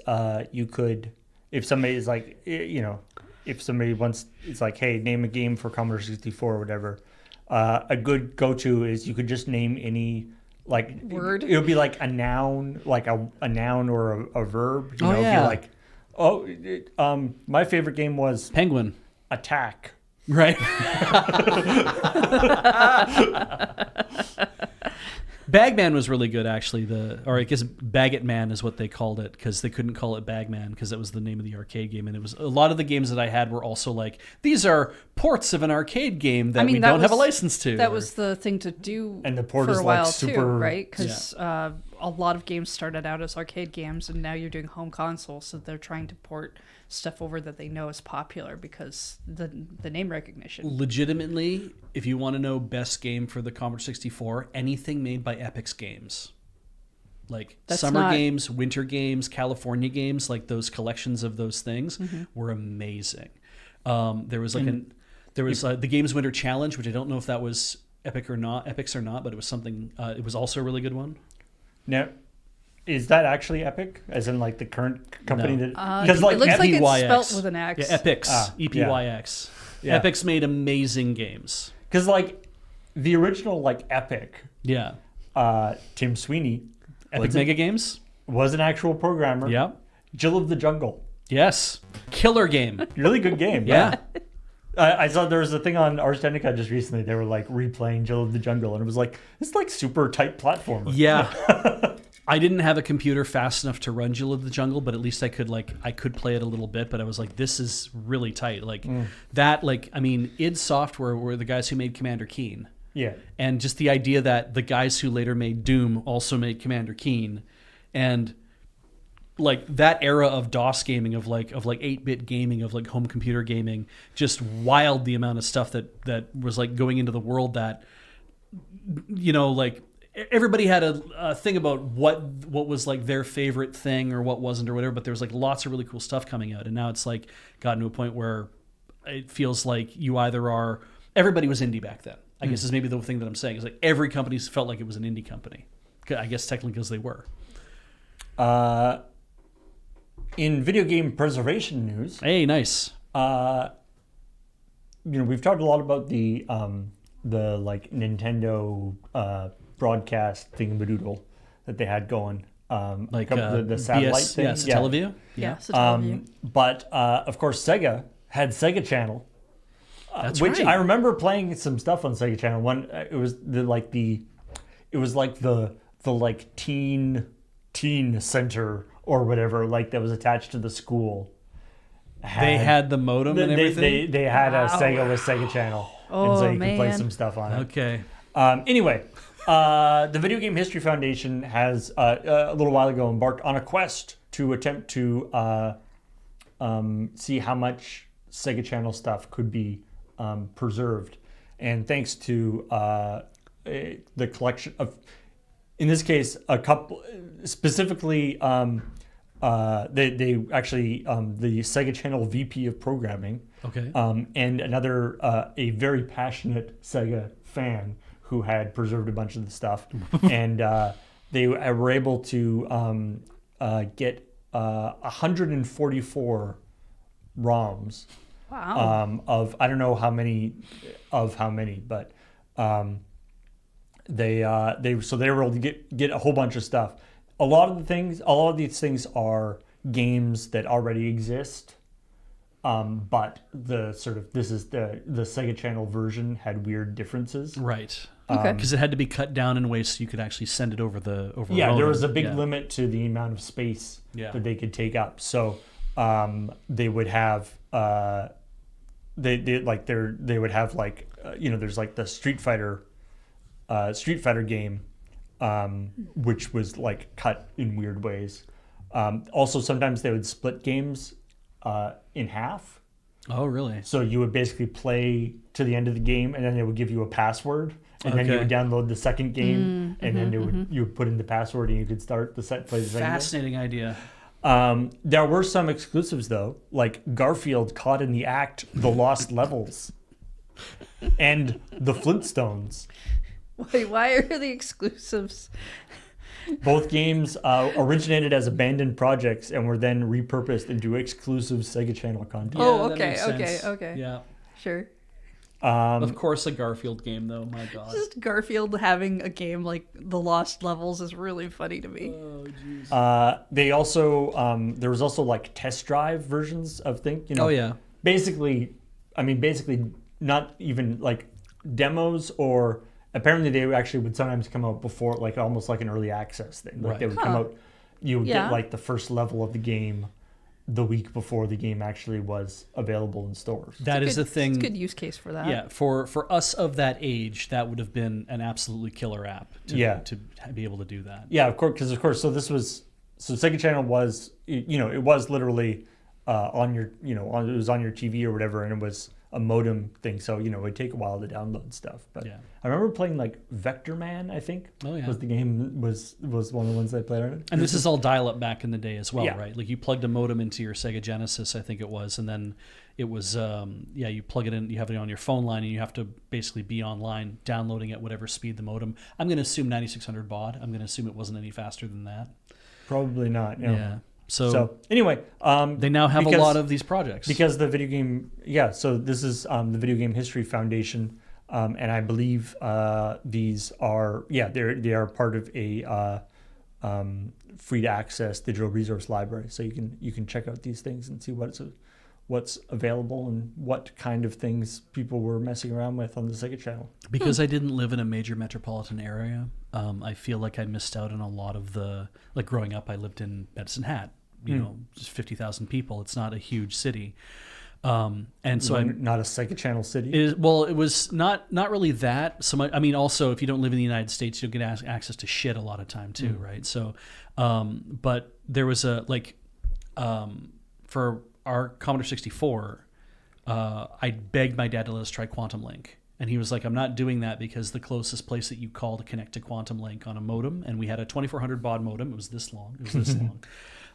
you could, if somebody is like, if somebody wants, it's like, hey, name a game for Commodore 64 or whatever, a good go-to is you could just name any, like, Word? It would be like a noun, like a noun or a verb. Oh, It'd yeah. be like, my favorite game was Penguin. Attack. Right. Bagman was really good, actually. Or I guess Baggett Man is what they called it because they couldn't call it Bagman because that was the name of the arcade game. And it was a lot of the games that I had were also like, these are ports of an arcade game that we don't have a license to. That was the thing to do And the port for is a like while super- too, right? Because a lot of games started out as arcade games, and now you're doing home consoles, so they're trying to port stuff over that they know is popular because the name recognition. Legitimately, if you want to know best game for the Commodore 64, anything made by Epix Games. Like That's summer not- games, winter games, California games, like those collections of those things were amazing. There was like the Games Winter Challenge, which I don't know if that was Epix or not, but it was something. It was also a really good one. Now, is that actually Epic? As in like the current company No. that? Because it looks like it's EPYX. spelt with an X. Yeah, Epix, yeah. EPYX. Yeah. Epix made amazing games. Because like the original like Epic, Yeah, Tim Sweeney Epic Mega Games. was an actual programmer. Yeah. Jill of the Jungle, Yes. Killer game. really good game. Yeah. I saw there was a thing on Ars Technica just recently. They were like replaying Jill of the Jungle, and it was like it's like super tight platformer. Yeah. I didn't have a computer fast enough to run Jill of the Jungle, but at least I could play it a little bit, but I was like, this is really tight. Like that, like, I mean, id Software were the guys who made Commander Keen. Yeah. And just the idea that the guys who later made Doom also made Commander Keen. And like that era of DOS gaming, of like 8-bit gaming, of like home computer gaming, just wild the amount of stuff that was like going into the world that, like everybody had a thing about what was like their favorite thing or what wasn't or whatever, but there was like lots of really cool stuff coming out. And now it's like gotten to a point where it feels like you either are, everybody was indie back then. I guess is maybe the thing that I'm saying is like every company felt like it was an indie company. I guess technically because they were. In video game preservation news, Hey, nice. we've talked a lot about the like Nintendo broadcast thingabadoodle that they had going. Like the satellite BS, thing. yeah, Satellaview. Yeah, so tell you. But of course, Sega had Sega Channel, That's which right. I remember playing some stuff on Sega Channel. One, it was the teen center or whatever, like that was attached to the school. They had the modem and everything. They had a Sega with Sega Channel, and so you could play man. some stuff on it. Okay. Anyway, the Video Game History Foundation has a little while ago embarked on a quest to attempt to see how much Sega Channel stuff could be preserved, and thanks to the collection of in this case, a couple specifically, they actually the Sega Channel VP of programming, Okay. and another a very passionate Sega fan who had preserved a bunch of the stuff, and they were able to get 144 ROMs. Wow. Of I don't know how many, but they were able to get a whole bunch of stuff. A lot of these things are games that already exist, but this is the Sega Channel version had weird differences. Right. Okay. Because it had to be cut down in ways so you could actually send it over over. Yeah, there modem. was a big Yeah. limit to the amount of space Yeah. that they could take up. So they would have they would have there's like the Street Fighter game, which was like cut in weird ways. Also, sometimes they would split games in half. Oh, really? So you would basically play to the end of the game, and then they would give you a password, and then you Okay. would download the second game, and then you would put in the password, and you could start play the second game. Fascinating idea. There were some exclusives though, like Garfield Caught in the Act, The Lost Levels, and The Flintstones. Wait, why are the exclusives? Both games originated as abandoned projects and were then repurposed into exclusive Sega Channel content. Oh, that okay, makes okay, sense. okay. Yeah. Sure. Of course, a Garfield game, though. My God. Just Garfield having a game like The Lost Levels is really funny to me. Oh, jeez. They also there was also like test drive versions of things. Oh, yeah. Basically not even like demos, or apparently they actually would sometimes come out before, like almost like an early access thing. Like they would come out, you would Yeah. get like the first level of the game the week before the game actually was available in stores. That is the thing. It's a good use case for that. Yeah, for us of that age, that would have been an absolutely killer app to be able to do that. Yeah, of course. So Sega Channel was, it was literally on your, it was on your TV or whatever, and it was a modem thing. So it would take a while to download stuff. But Yeah. I remember playing like Vector Man, I think. Oh, yeah. Was the game was one of the ones I played on it. And this is all dial-up back in the day as well, Yeah. right? Like you plugged a modem into your Sega Genesis, I think it was, and then it was, you plug it in, you have it on your phone line, and you have to basically be online downloading at whatever speed the modem. I'm going to assume 9600 baud. I'm going to assume it wasn't any faster than that. Probably not. Yeah. So anyway, they now have a lot of these projects. Because the video game, so this is the Video Game History Foundation, and I believe these are, they are part of a free to access digital resource library. So you can check out these things and see what's available and what kind of things people were messing around with on the Sega Channel. Because I didn't live in a major metropolitan area, I feel like I missed out on a lot of like growing up, I lived in Medicine Hat, just 50,000 people. It's not a huge city. And so not a Sega Channel city. it was not really that so much. I mean, also if you don't live in the United States, you'll get access to shit a lot of time too, right? So, but there was for our Commodore 64, I begged my dad to let us try Quantum Link. And he was like, I'm not doing that because the closest place that you call to connect to Quantum Link on a modem, and we had a 2400 baud modem. It was this long.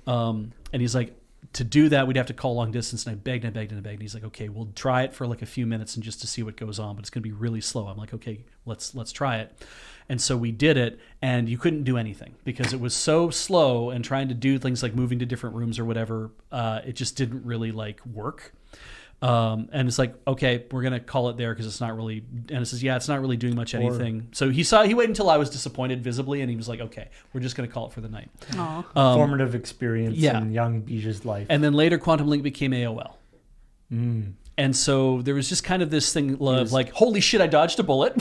And he's like, to do that, we'd have to call long distance. And I begged and begged and begged. And he's like, okay, we'll try it for like a few minutes and just to see what goes on, but it's going to be really slow. I'm like, okay, let's try it. And so we did it, and you couldn't do anything because it was so slow, and trying to do things like moving to different rooms or whatever, it just didn't really like work. And it's like, okay, we're going to call it there because it's not really, and it says, yeah, it's not really doing much anything. So he waited until I was disappointed visibly, and he was like, okay, we're just going to call it for the night. Aw. Formative experience in young Bija's life. And then later Quantum Link became AOL. And so there was just kind of this thing of like, holy shit, I dodged a bullet.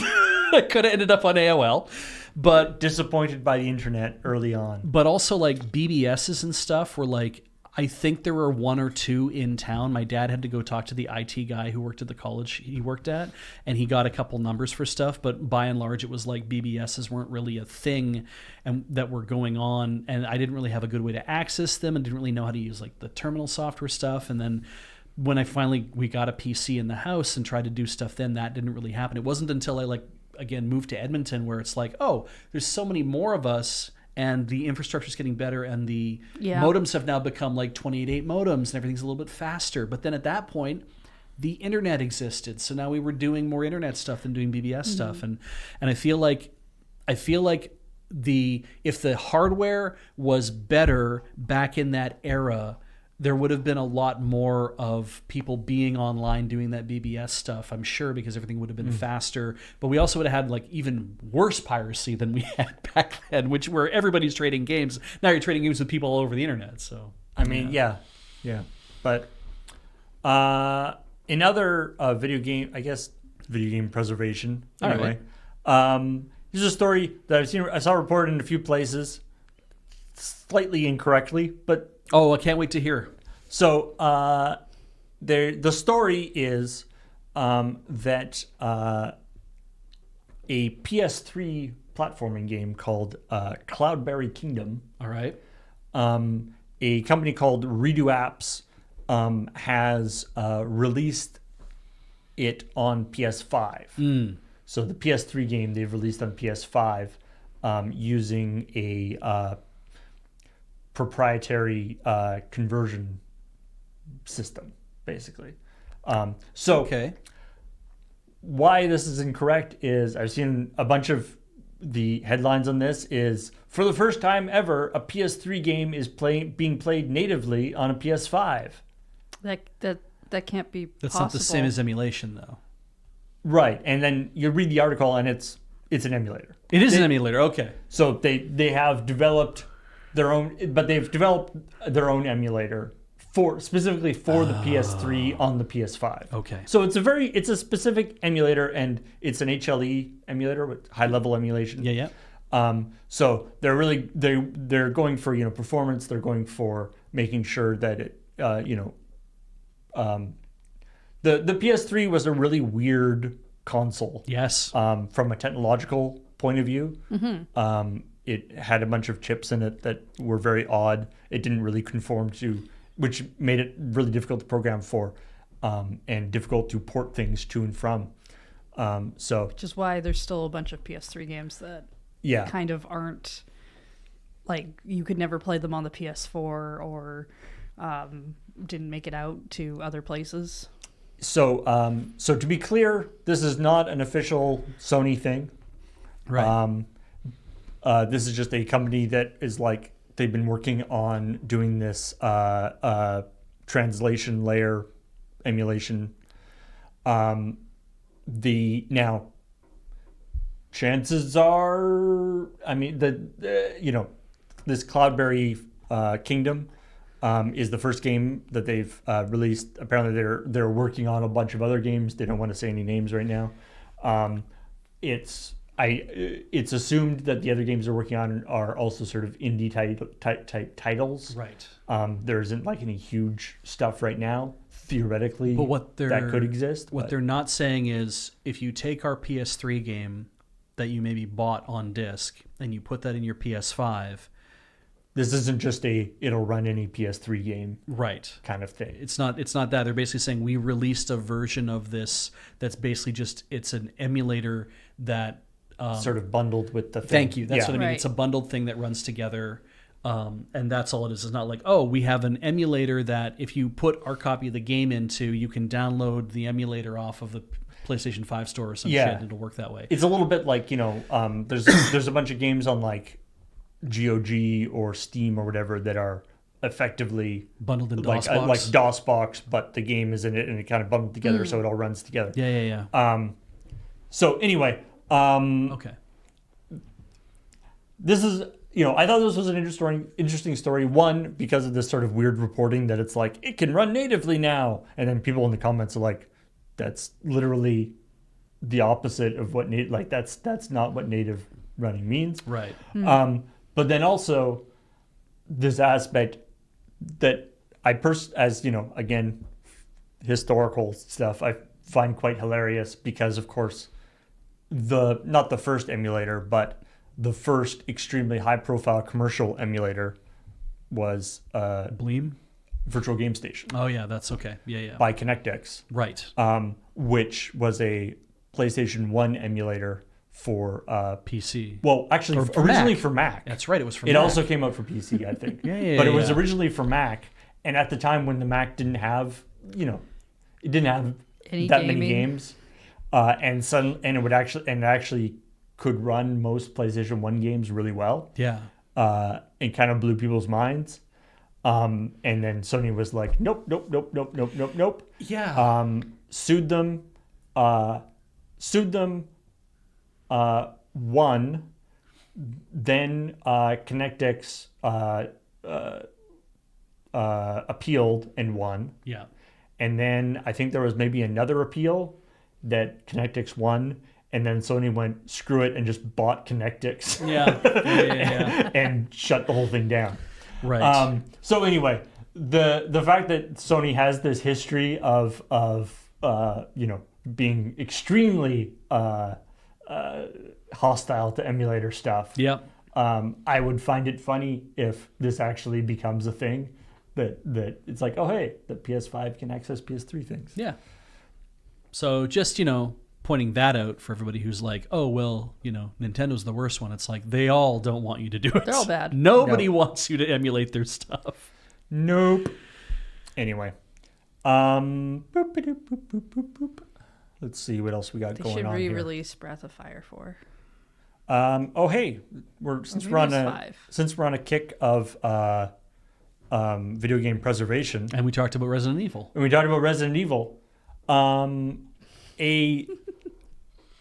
I could have ended up on AOL. But disappointed by the internet early on. But also like BBSs and stuff were like, I think there were one or two in town. My dad had to go talk to the IT guy who worked at the college he worked at, and he got a couple numbers for stuff. But by and large, it was like BBSs weren't really a thing and that were going on, and I didn't really have a good way to access them, and didn't really know how to use like the terminal software stuff. And then when we got a PC in the house and tried to do stuff, then that didn't really happen. It wasn't until I again moved to Edmonton, where it's like, oh, there's so many more of us, and the infrastructure's getting better, and the modems have now become like 28.8 modems, and everything's a little bit faster. But then at that point, the internet existed, so now we were doing more internet stuff than doing BBS stuff, and I feel like if the hardware was better back in that era, there would have been a lot more of people being online doing that BBS stuff, I'm sure, because everything would have been faster. But we also would have had like even worse piracy than we had back then, which where everybody's trading games. Now you're trading games with people all over the internet. So I mean, yeah. But in other video game preservation. Anyway, here's a story that I saw reported in a few places, slightly incorrectly, but. Oh, I can't wait to hear. So the story is that a PS3 platforming game called Cloudberry Kingdom. All right. A company called Redo Apps has released it on PS5. So the PS3 game they've released on PS5 using a proprietary conversion system, basically. Okay. Why this is incorrect is I've seen a bunch of the headlines on this is, for the first time ever, a PS3 game is being played natively on a PS5. That can't be That's possible. not the same as emulation, though. Right, and then you read the article and it's an emulator. It is an emulator. Okay. So they have developed their own, but they've developed their own emulator specifically for the PS3 on the PS5. Okay. So it's a specific emulator, and it's an HLE emulator with high level emulation. Yeah. So they're going for performance. They're going for making sure that it the PS3 was a really weird console. Yes. From a technological point of view. It had a bunch of chips in it that were very odd. It didn't really conform to, which made it really difficult to program for, and difficult to port things to and from. Which is why there's still a bunch of PS3 games that kind of aren't, like, you could never play them on the PS4 or didn't make it out to other places. So to be clear, this is not an official Sony thing. Right. This is just a company that is like, they've been working on doing this translation layer emulation. Chances are, I mean, this Cloudberry Kingdom is the first game that they've released. Apparently, they're working on a bunch of other games. They don't want to say any names right now. It's assumed that the other games they're working on are also sort of indie type titles. Right. There isn't like any huge stuff right now, theoretically, but that could exist. What they're not saying is, if you take our PS3 game that you maybe bought on disc and you put that in your PS5, this isn't just it'll run any PS3 game, right, kind of thing. It's not that. They're basically saying we released a version of this that's basically just, it's an emulator that sort of bundled with the thing. Thank you. That's what I mean. Right. It's a bundled thing that runs together. And that's all it is. It's not like, oh, we have an emulator that if you put our copy of the game into, you can download the emulator off of the PlayStation 5 store or some shit, and it'll work that way. It's a little bit like, there's a bunch of games on like GOG or Steam or whatever that are effectively bundled in like DOSBox. Like DOSBox, but the game is in it and it kind of bundled together so it all runs together. Yeah. So anyway, okay. This is, I thought this was an interesting story. One, because of this sort of weird reporting that it's like, it can run natively now. And then people in the comments are like, that's literally the opposite of what that's not what native running means. Right. But then also this aspect that again, historical stuff I find quite hilarious because, of course, not the first emulator, but the first extremely high-profile commercial emulator was Bleem? Virtual Game Station. Oh, yeah, that's okay. Yeah. By ConnectX. Right. Which was a PlayStation 1 emulator for PC. well, actually, Or for originally Mac. for Mac. That's right. It was for It Mac. also came out for PC, I think. Yeah, but it was yeah. originally for Mac, and at the time when the Mac didn't have, it didn't have Any that many gaming. games, and it actually could run most PlayStation 1 games really well. Yeah. And kind of blew people's minds. And then Sony was like, nope, nope, nope, nope, nope, nope, nope. Yeah. Sued them, won. Then ConnectX appealed and won. Yeah. And then I think there was maybe another appeal that ConnectX won. And then Sony went, screw it, and just bought ConnectX Yeah. and shut the whole thing down. Right. So anyway, the fact that Sony has this history of being extremely hostile to emulator stuff. Yeah. I would find it funny if this actually becomes a thing that it's like, oh hey, the PS5 can access PS3 things. Yeah. So just, pointing that out for everybody who's like, oh, well, Nintendo's the worst one. It's like, they all don't want you to do it. They're all bad. Nobody No. wants you to emulate their stuff. Nope. Anyway, boop, boop, boop, boop, boop, boop, boop. Let's see what else we got They going should on here. re-release Breath of Fire 4. Oh hey, since we're on Release 5. a kick of video game preservation, And we talked about Resident Evil. and we talked about Resident Evil,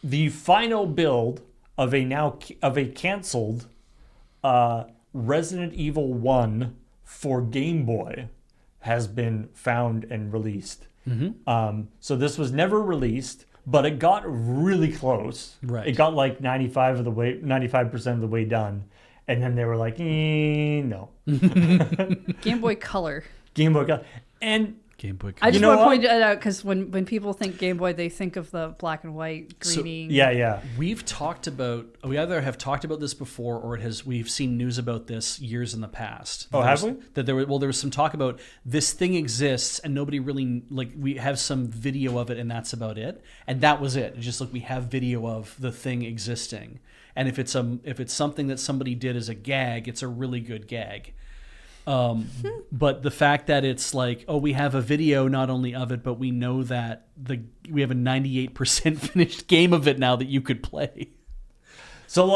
the final build of a canceled Resident Evil 1 for Game Boy has been found and released. So this was never released, but it got really close. Right. It got like 95% of the way done, and then they were like, no. Game Boy Color. Game Boy got, and Game Boy. I just know want to what? point it out because when people think Game Boy, they think of the black and white, So- greeny. yeah. We either have talked about this before or we've seen news about this years in the past. Oh, have we? That there was some talk about this thing exists and nobody really, we have some video of it and that's about it. And that was it. It's just we have video of the thing existing. And if it's something that somebody did as a gag, it's a really good gag. But the fact that it's we have a video not only of it, but we know that we have a 98% finished game of it now that you could play. So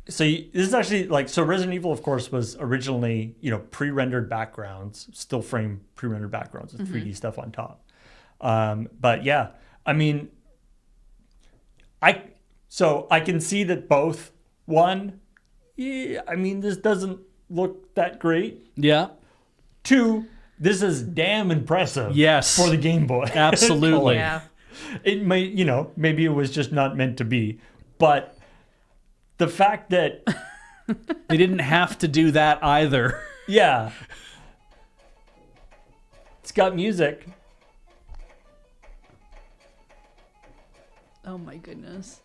this is actually so Resident Evil, of course, was originally pre-rendered backgrounds, still frame pre-rendered backgrounds with 3D stuff on top. But yeah, I mean, I can see that both. One, yeah, I mean, this doesn't look that great. Yeah. Two, this is damn impressive. Yes. For the Game Boy. Absolutely. Yeah. It may, maybe it was just not meant to be, but the fact that, They didn't have to do that either. yeah, it's got music. Oh my goodness.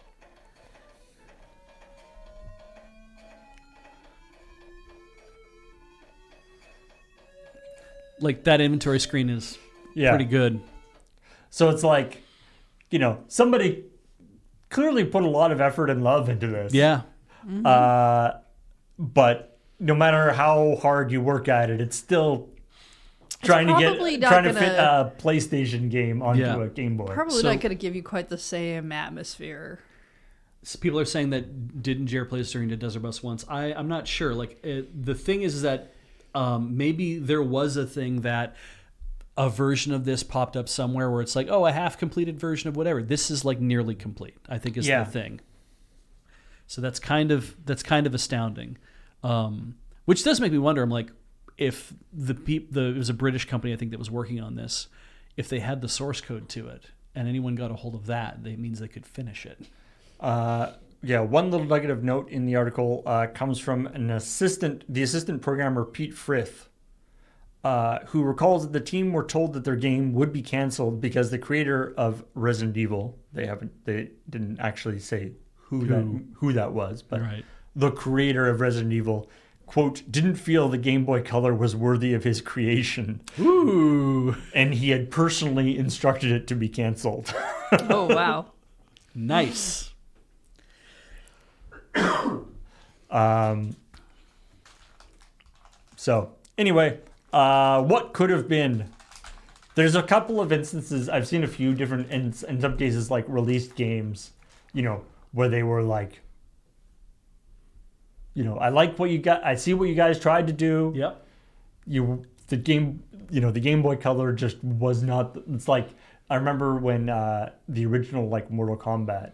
That inventory screen is Yeah. pretty good. So it's somebody clearly put a lot of effort and love into this. Yeah. But no matter how hard you work at it, it's still trying probably not to fit a PlayStation game onto Yeah. a Game Boy. Probably So- not going to give you quite the same atmosphere. So people are saying that didn't Jared play this during the Desert Bus once. I'm not sure. The thing is that maybe there was a thing that a version of this popped up somewhere where it's a half completed version of whatever. This is nearly complete, I think is Yeah. the thing. So that's kind of astounding. Which does make me wonder. I'm like, if it was a British company, I think, that was working on this, if they had the source code to it and anyone got a hold of that, that means they could finish it. Yeah, one little nugget of note in the article comes from the assistant programmer Pete Frith, who recalls that the team were told that their game would be canceled because the creator of Resident Evil, they didn't actually say who that was, but Right. the creator of Resident Evil, quote, didn't feel the Game Boy Color was worthy of his creation. Ooh, And he had personally instructed it to be canceled. Oh, wow. nice. So anyway, what could have been? There's a couple of instances. I've seen a few different, in some cases, like released games, where they were like, I like what you got. I see what you guys tried to do. Yep. The Game Boy Color just was not. It's like I remember when the original like Mortal Kombat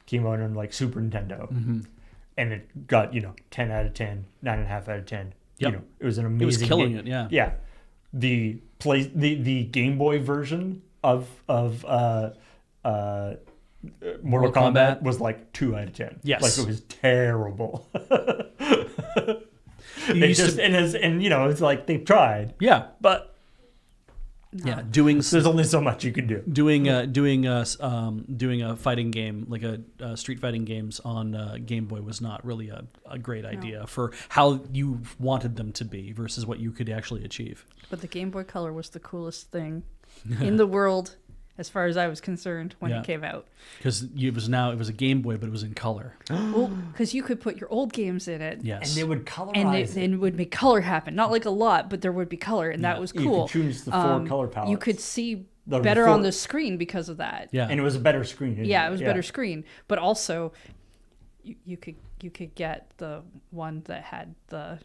came out on like Super Nintendo, and it got 10 out of 10, 9.5 out of 10. Yep. It was an amazing. It was killing game. it. Yeah. Yeah. The Game Boy version of Mortal Kombat was like 2 out of 10. Yes. Like it was terrible. It's like they've tried. Yeah. But yeah, doing there's only so much you can do. doing a fighting game like a street fighting games on Game Boy was not really a great idea for how you wanted them to be versus what you could actually achieve. But the Game Boy Color was the coolest thing in the world, as far as I was concerned, when it came out. Because it was a Game Boy, but it was in color. Well, because you could put your old games in it. Yes. And they would colorize And it would make color happen. Not like a lot, but there would be color, and that was You cool. could choose the 4 color palettes. You could see The better four- on the screen because of that. Yeah. And it was a better screen. Yeah, it was a better screen. But also, you could get the one that had the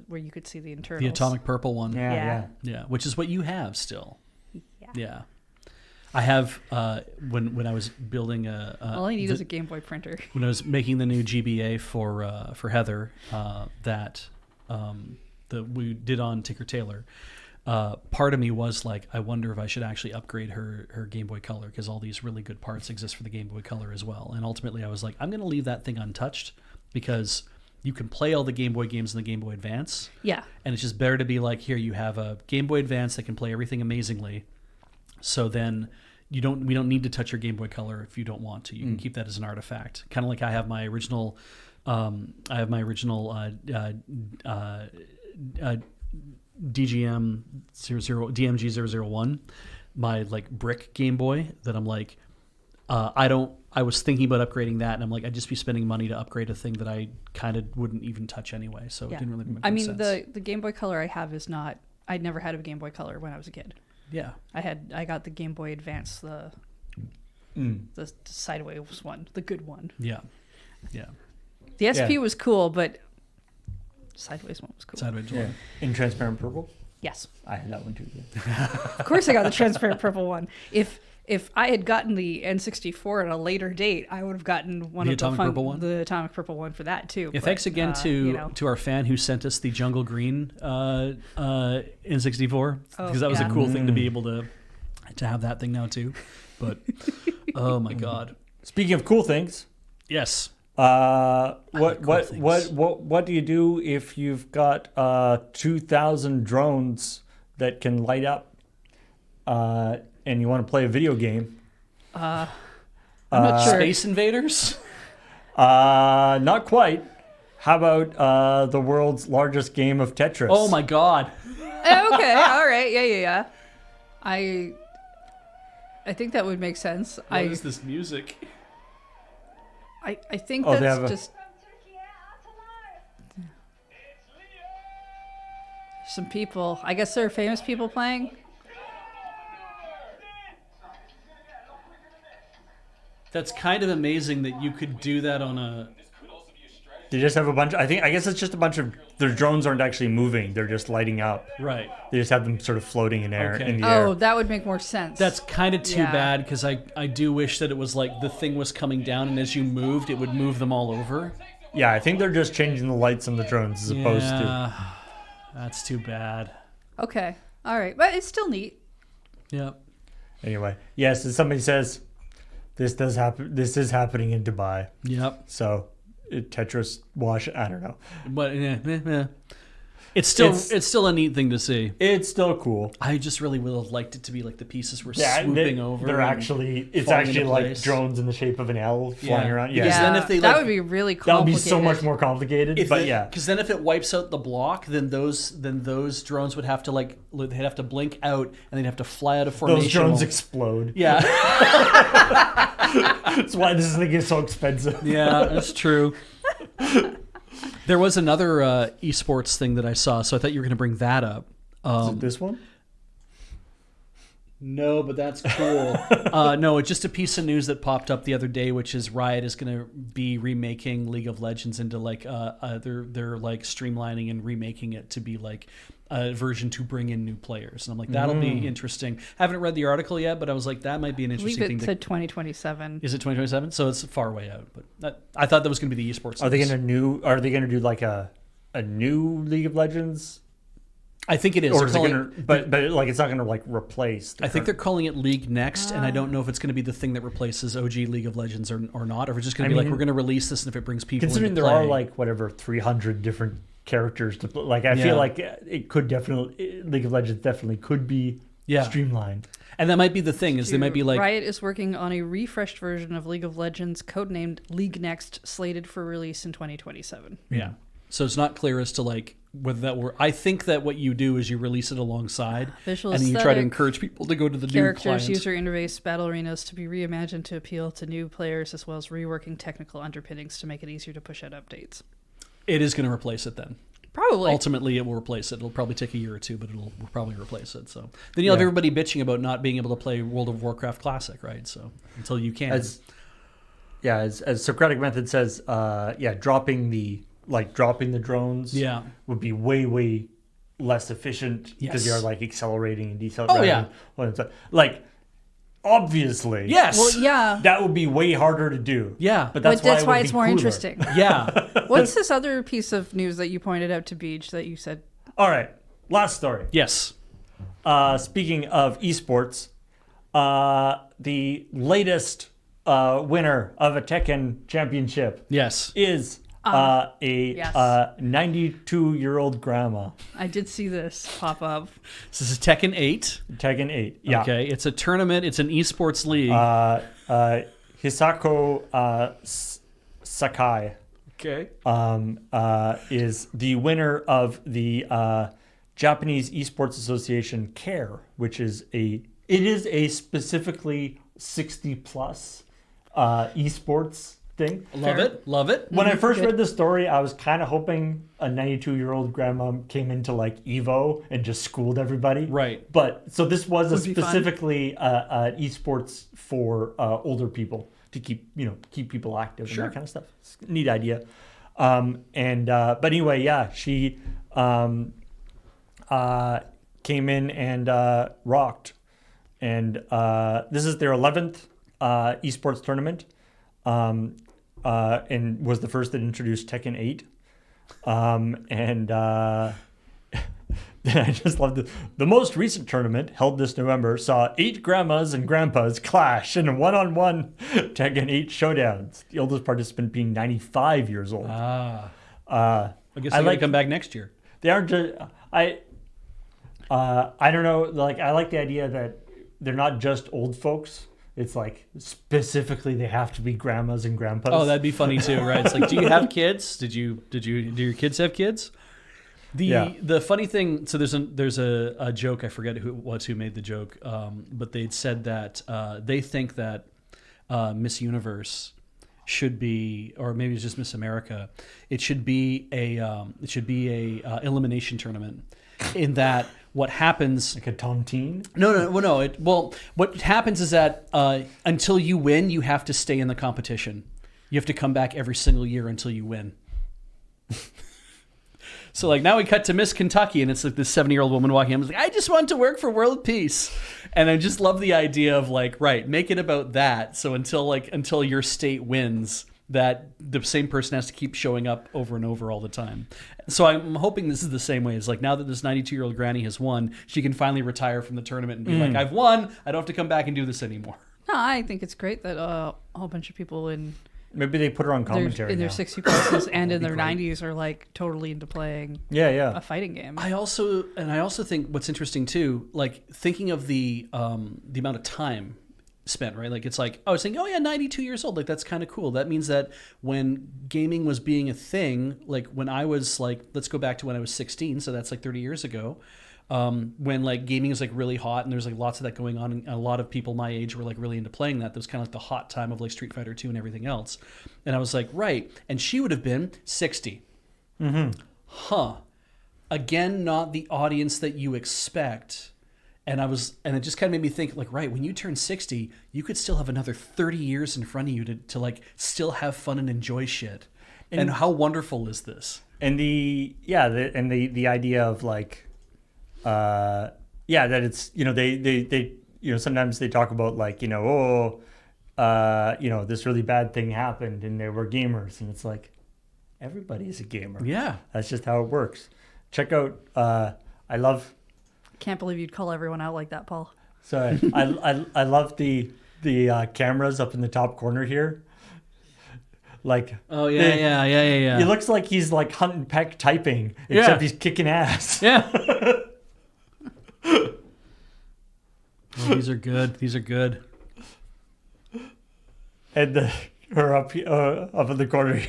where you could see the internals. The atomic purple one. Yeah. Yeah, which is what you have still. Yeah. Yeah. I have when I was building All I need is a Game Boy printer. when I was making the new GBA for Heather that we did on Tinker Tailor. Part of me was like, I wonder if I should actually upgrade her Game Boy Color because all these really good parts exist for the Game Boy Color as well. And ultimately, I was like, I'm going to leave that thing untouched because you can play all the Game Boy games in the Game Boy Advance. Yeah. And it's just better to be like, here, you have a Game Boy Advance that can play everything amazingly. So then we don't need to touch your Game Boy Color if you don't want to. You can keep that as an artifact. Kind of like I have my original DMG 001, my like brick Game Boy that I'm like, I was thinking about upgrading that, and I'm like, I'd just be spending money to upgrade a thing that I kind of wouldn't even touch anyway. So it didn't really make sense. The Game Boy Color I have is not. I'd never had a Game Boy Color when I was a kid. Yeah. I got the Game Boy Advance, the sideways one, the good one. Yeah. Yeah. The SP was cool, but sideways one was cool. Sideways Yeah. one. In transparent purple? Yes. I had that one too. Of course I got the transparent purple one. If I had gotten the N64 at a later date, I would have gotten one The of the atomic purple one? the atomic purple one for that too. Yeah, But, thanks again to our fan who sent us the jungle green N64 because that was a cool thing to be able to have that thing now too. But oh my god! Speaking of cool things, Yes. what do you do if you've got 2,000 drones that can light up, and you want to play a video game? I'm not sure. Space Invaders. Not quite. How about the world's largest game of Tetris? Oh my god! Okay, all right, yeah. I think that would make sense. What is this music? I think Oh, they that's have a- just some people. I guess there are famous people playing. That's kind of amazing that you could do that on a. They just have a bunch. I guess it's just a bunch of. Their drones aren't actually moving. They're just lighting up. Right. They just have them sort of floating in air Okay. in the air. Oh, that would make more sense. That's kind of too Yeah. bad because I do wish that it was like the thing was coming down and as you moved, it would move them all over. Yeah, I think they're just changing the lights on the drones as opposed to. Yeah, that's too bad. okay. All right, but it's still neat. Yep. Anyway, yes, as somebody says, this does happen. This is happening in Dubai. Yep. So, Tetris wash. I don't know. But it's still a neat thing to see. It's still cool. I just really would have liked it to be like the pieces were Yeah, swooping over. They're and actually. It's falling actually into like place. drones in the shape of an L flying around. Yeah. Because then if they, that like- would be really That would complicated. be so much more complicated. But yeah. Because then if it wipes out the block, then those drones would have to they'd have to blink out and they'd have to fly out of formation. Those drones explode. Yeah. That's why this thing is so expensive. Yeah, that's true. There was another esports thing that I saw, so I thought you were going to bring that up. Is it this one? No, but that's cool. No, it's just a piece of news that popped up the other day, which is Riot is going to be remaking League of Legends into like they're like streamlining and remaking it to be like a version to bring in new players. And I'm like, that'll be interesting. Haven't read the article yet, but I was like, that might be an I interesting believe thing. it said 2027. Is it 2027? So it's far way out. But I thought that was going to be the esports. Are they going to do like a new League of Legends? I think it is. Or is it gonna, but like it's not going to like replace. I think they're calling it League Next, and I don't know if it's going to be the thing that replaces OG League of Legends or not, or if it's just going to be like we're going to release this, and if it brings people. Considering into there play. are like whatever 300 different characters to like, I feel like it could definitely League of Legends definitely could be streamlined. And that might be the thing is they might be like Riot is working on a refreshed version of League of Legends, codenamed League Next, slated for release in 2027. Yeah. So it's not clear as to like whether that were. I think that what you do is you release it alongside, Visual and then you try to encourage people to go to the new characters, client. user interface, battle arenas to be reimagined to appeal to new players, as well as reworking technical underpinnings to make it easier to push out updates. It is going to replace it then. Probably. Ultimately, it will replace it. It'll probably take a year or two, but it'll probably replace it. So then you'll have everybody bitching about not being able to play World of Warcraft Classic, right? So until you can. As Socratic Method says, dropping the drones would be way less efficient because you're like accelerating and decelerating. Like obviously. Yes. Well, yeah. That would be way harder to do. Yeah. But that's why it's more interesting. Yeah. What's this other piece of news that you pointed out to Beach that you said? All right. Last story. Yes. Speaking of esports, the latest winner of a Tekken championship is a 92-year-old grandma. I did see this pop up. This is Tekken 8. Tekken 8, yeah. Okay, it's a tournament. It's an esports league. Hisako Sakai is the winner of the Japanese Esports Association CARE, which is a specifically 60-plus esports thing. Love it. When I first read the story, I was kind of hoping a 92-year-old grandma came into like Evo and just schooled everybody. Right. But so this was Would be specifically esports for older people to keep people active and that kind of stuff. It's a neat idea. But anyway, yeah, she came in and rocked. And this is their 11th esports tournament. And was the first that introduced Tekken 8. I just loved it. The most recent tournament, held this November, saw 8 grandmas and grandpas clash in a one-on-one Tekken 8 showdowns. The oldest participant being 95 years old. I guess I like come back next year. They aren't just... I don't know. Like, I like the idea that they're not just old folks. It's like specifically they have to be grandmas and grandpas. Oh, that'd be funny too, right? It's like, do you have kids? Do your kids have kids? The funny thing, so there's a joke, I forget who made the joke, but they'd said that they think that Miss Universe should be, or maybe it's just Miss America, it should be a elimination tournament. In that, what happens? Like a tontine? No. What happens is that until you win, you have to stay in the competition. You have to come back every single year until you win. So like now we cut to Miss Kentucky, and it's like this 70-year-old woman walking in. Like, I just want to work for world peace, and I just love the idea of like, right, make it about that. So until your state wins, that the same person has to keep showing up over and over all the time. So I'm hoping this is the same way. It's like now that this 92-year-old granny has won, she can finally retire from the tournament and be like, I've won. I don't have to come back and do this anymore. No, I think it's great that a whole bunch of people Maybe they put her on commentary in their 60 pluses and in their 90s are like totally into playing a fighting game. I also think what's interesting too, like thinking of the amount of time spent, right? Like it's like, I was thinking, 92 years old. Like that's kind of cool. That means that when gaming was being a thing, like when I was like, let's go back to when I was 16. So that's like 30 years ago. when like gaming is like really hot and there's like lots of that going on, and a lot of people my age were like really into playing that. That was kind of like the hot time of like Street Fighter 2 and everything else. And I was like, right. And she would have been 60. Mm-hmm. Huh. Again, not the audience that you expect. And it just kind of made me think, like, right, when you turn 60, you could still have another 30 years in front of you to like still have fun and enjoy shit. And how wonderful is this? And the idea of like, that it's, they sometimes they talk about like, this really bad thing happened and they were gamers, and it's like, everybody's a gamer. Yeah. That's just how it works. Check out, Can't believe you'd call everyone out like that, Paul. Sorry, I love the cameras up in the top corner here. Like, oh yeah. It looks like he's like Hunt and Peck typing, except he's kicking ass. Yeah. These are good. And her up in the corner.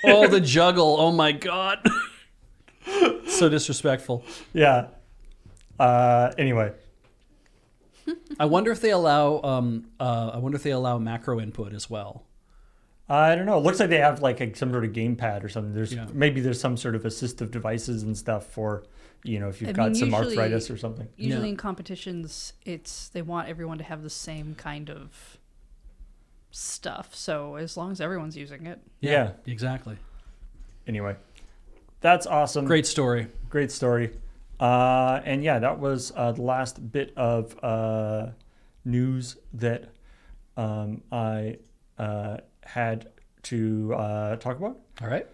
Oh, the juggle! Oh my god, so disrespectful. Yeah. Anyway, I wonder if they allow. Macro input as well. I don't know. It looks like they have like some sort of gamepad or something. Maybe there's some sort of assistive devices and stuff for, if you've got some arthritis or something. Usually in competitions, they want everyone to have the same kind of stuff. So as long as everyone's using it. Yeah. Exactly. Anyway, that's awesome. Great story. And yeah, that was the last bit of news that I had to talk about. All right.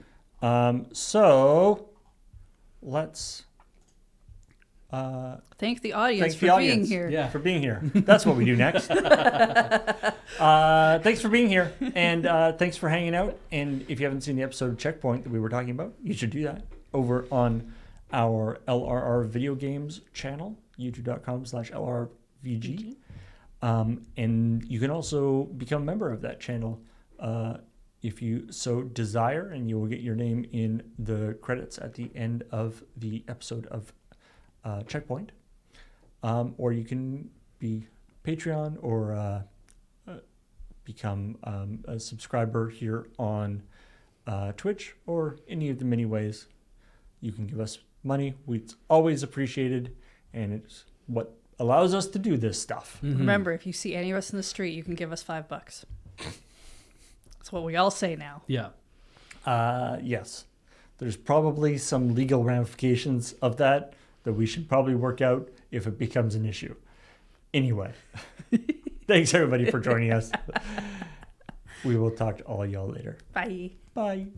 So let's thank the audience for being here. Yeah, for being here. That's what we do next. Thanks for being here, and thanks for hanging out. And if you haven't seen the episode of ChillPoint that we were talking about, you should do that over on our LRR Video Games channel, youtube.com/LRVG. And you can also become a member of that channel if you so desire, and you will get your name in the credits at the end of the episode of ChillPoint. Or you can be Patreon or become a subscriber here on Twitch, or any of the many ways you can give us money. It's always appreciated, and it's what allows us to do this stuff. Mm-hmm. Remember, if you see any of us in the street, you can give us $5. That's what we all say now. Yeah. Yes. There's probably some legal ramifications of that we should probably work out if it becomes an issue. Anyway, thanks everybody for joining us. We will talk to all y'all later. Bye. Bye.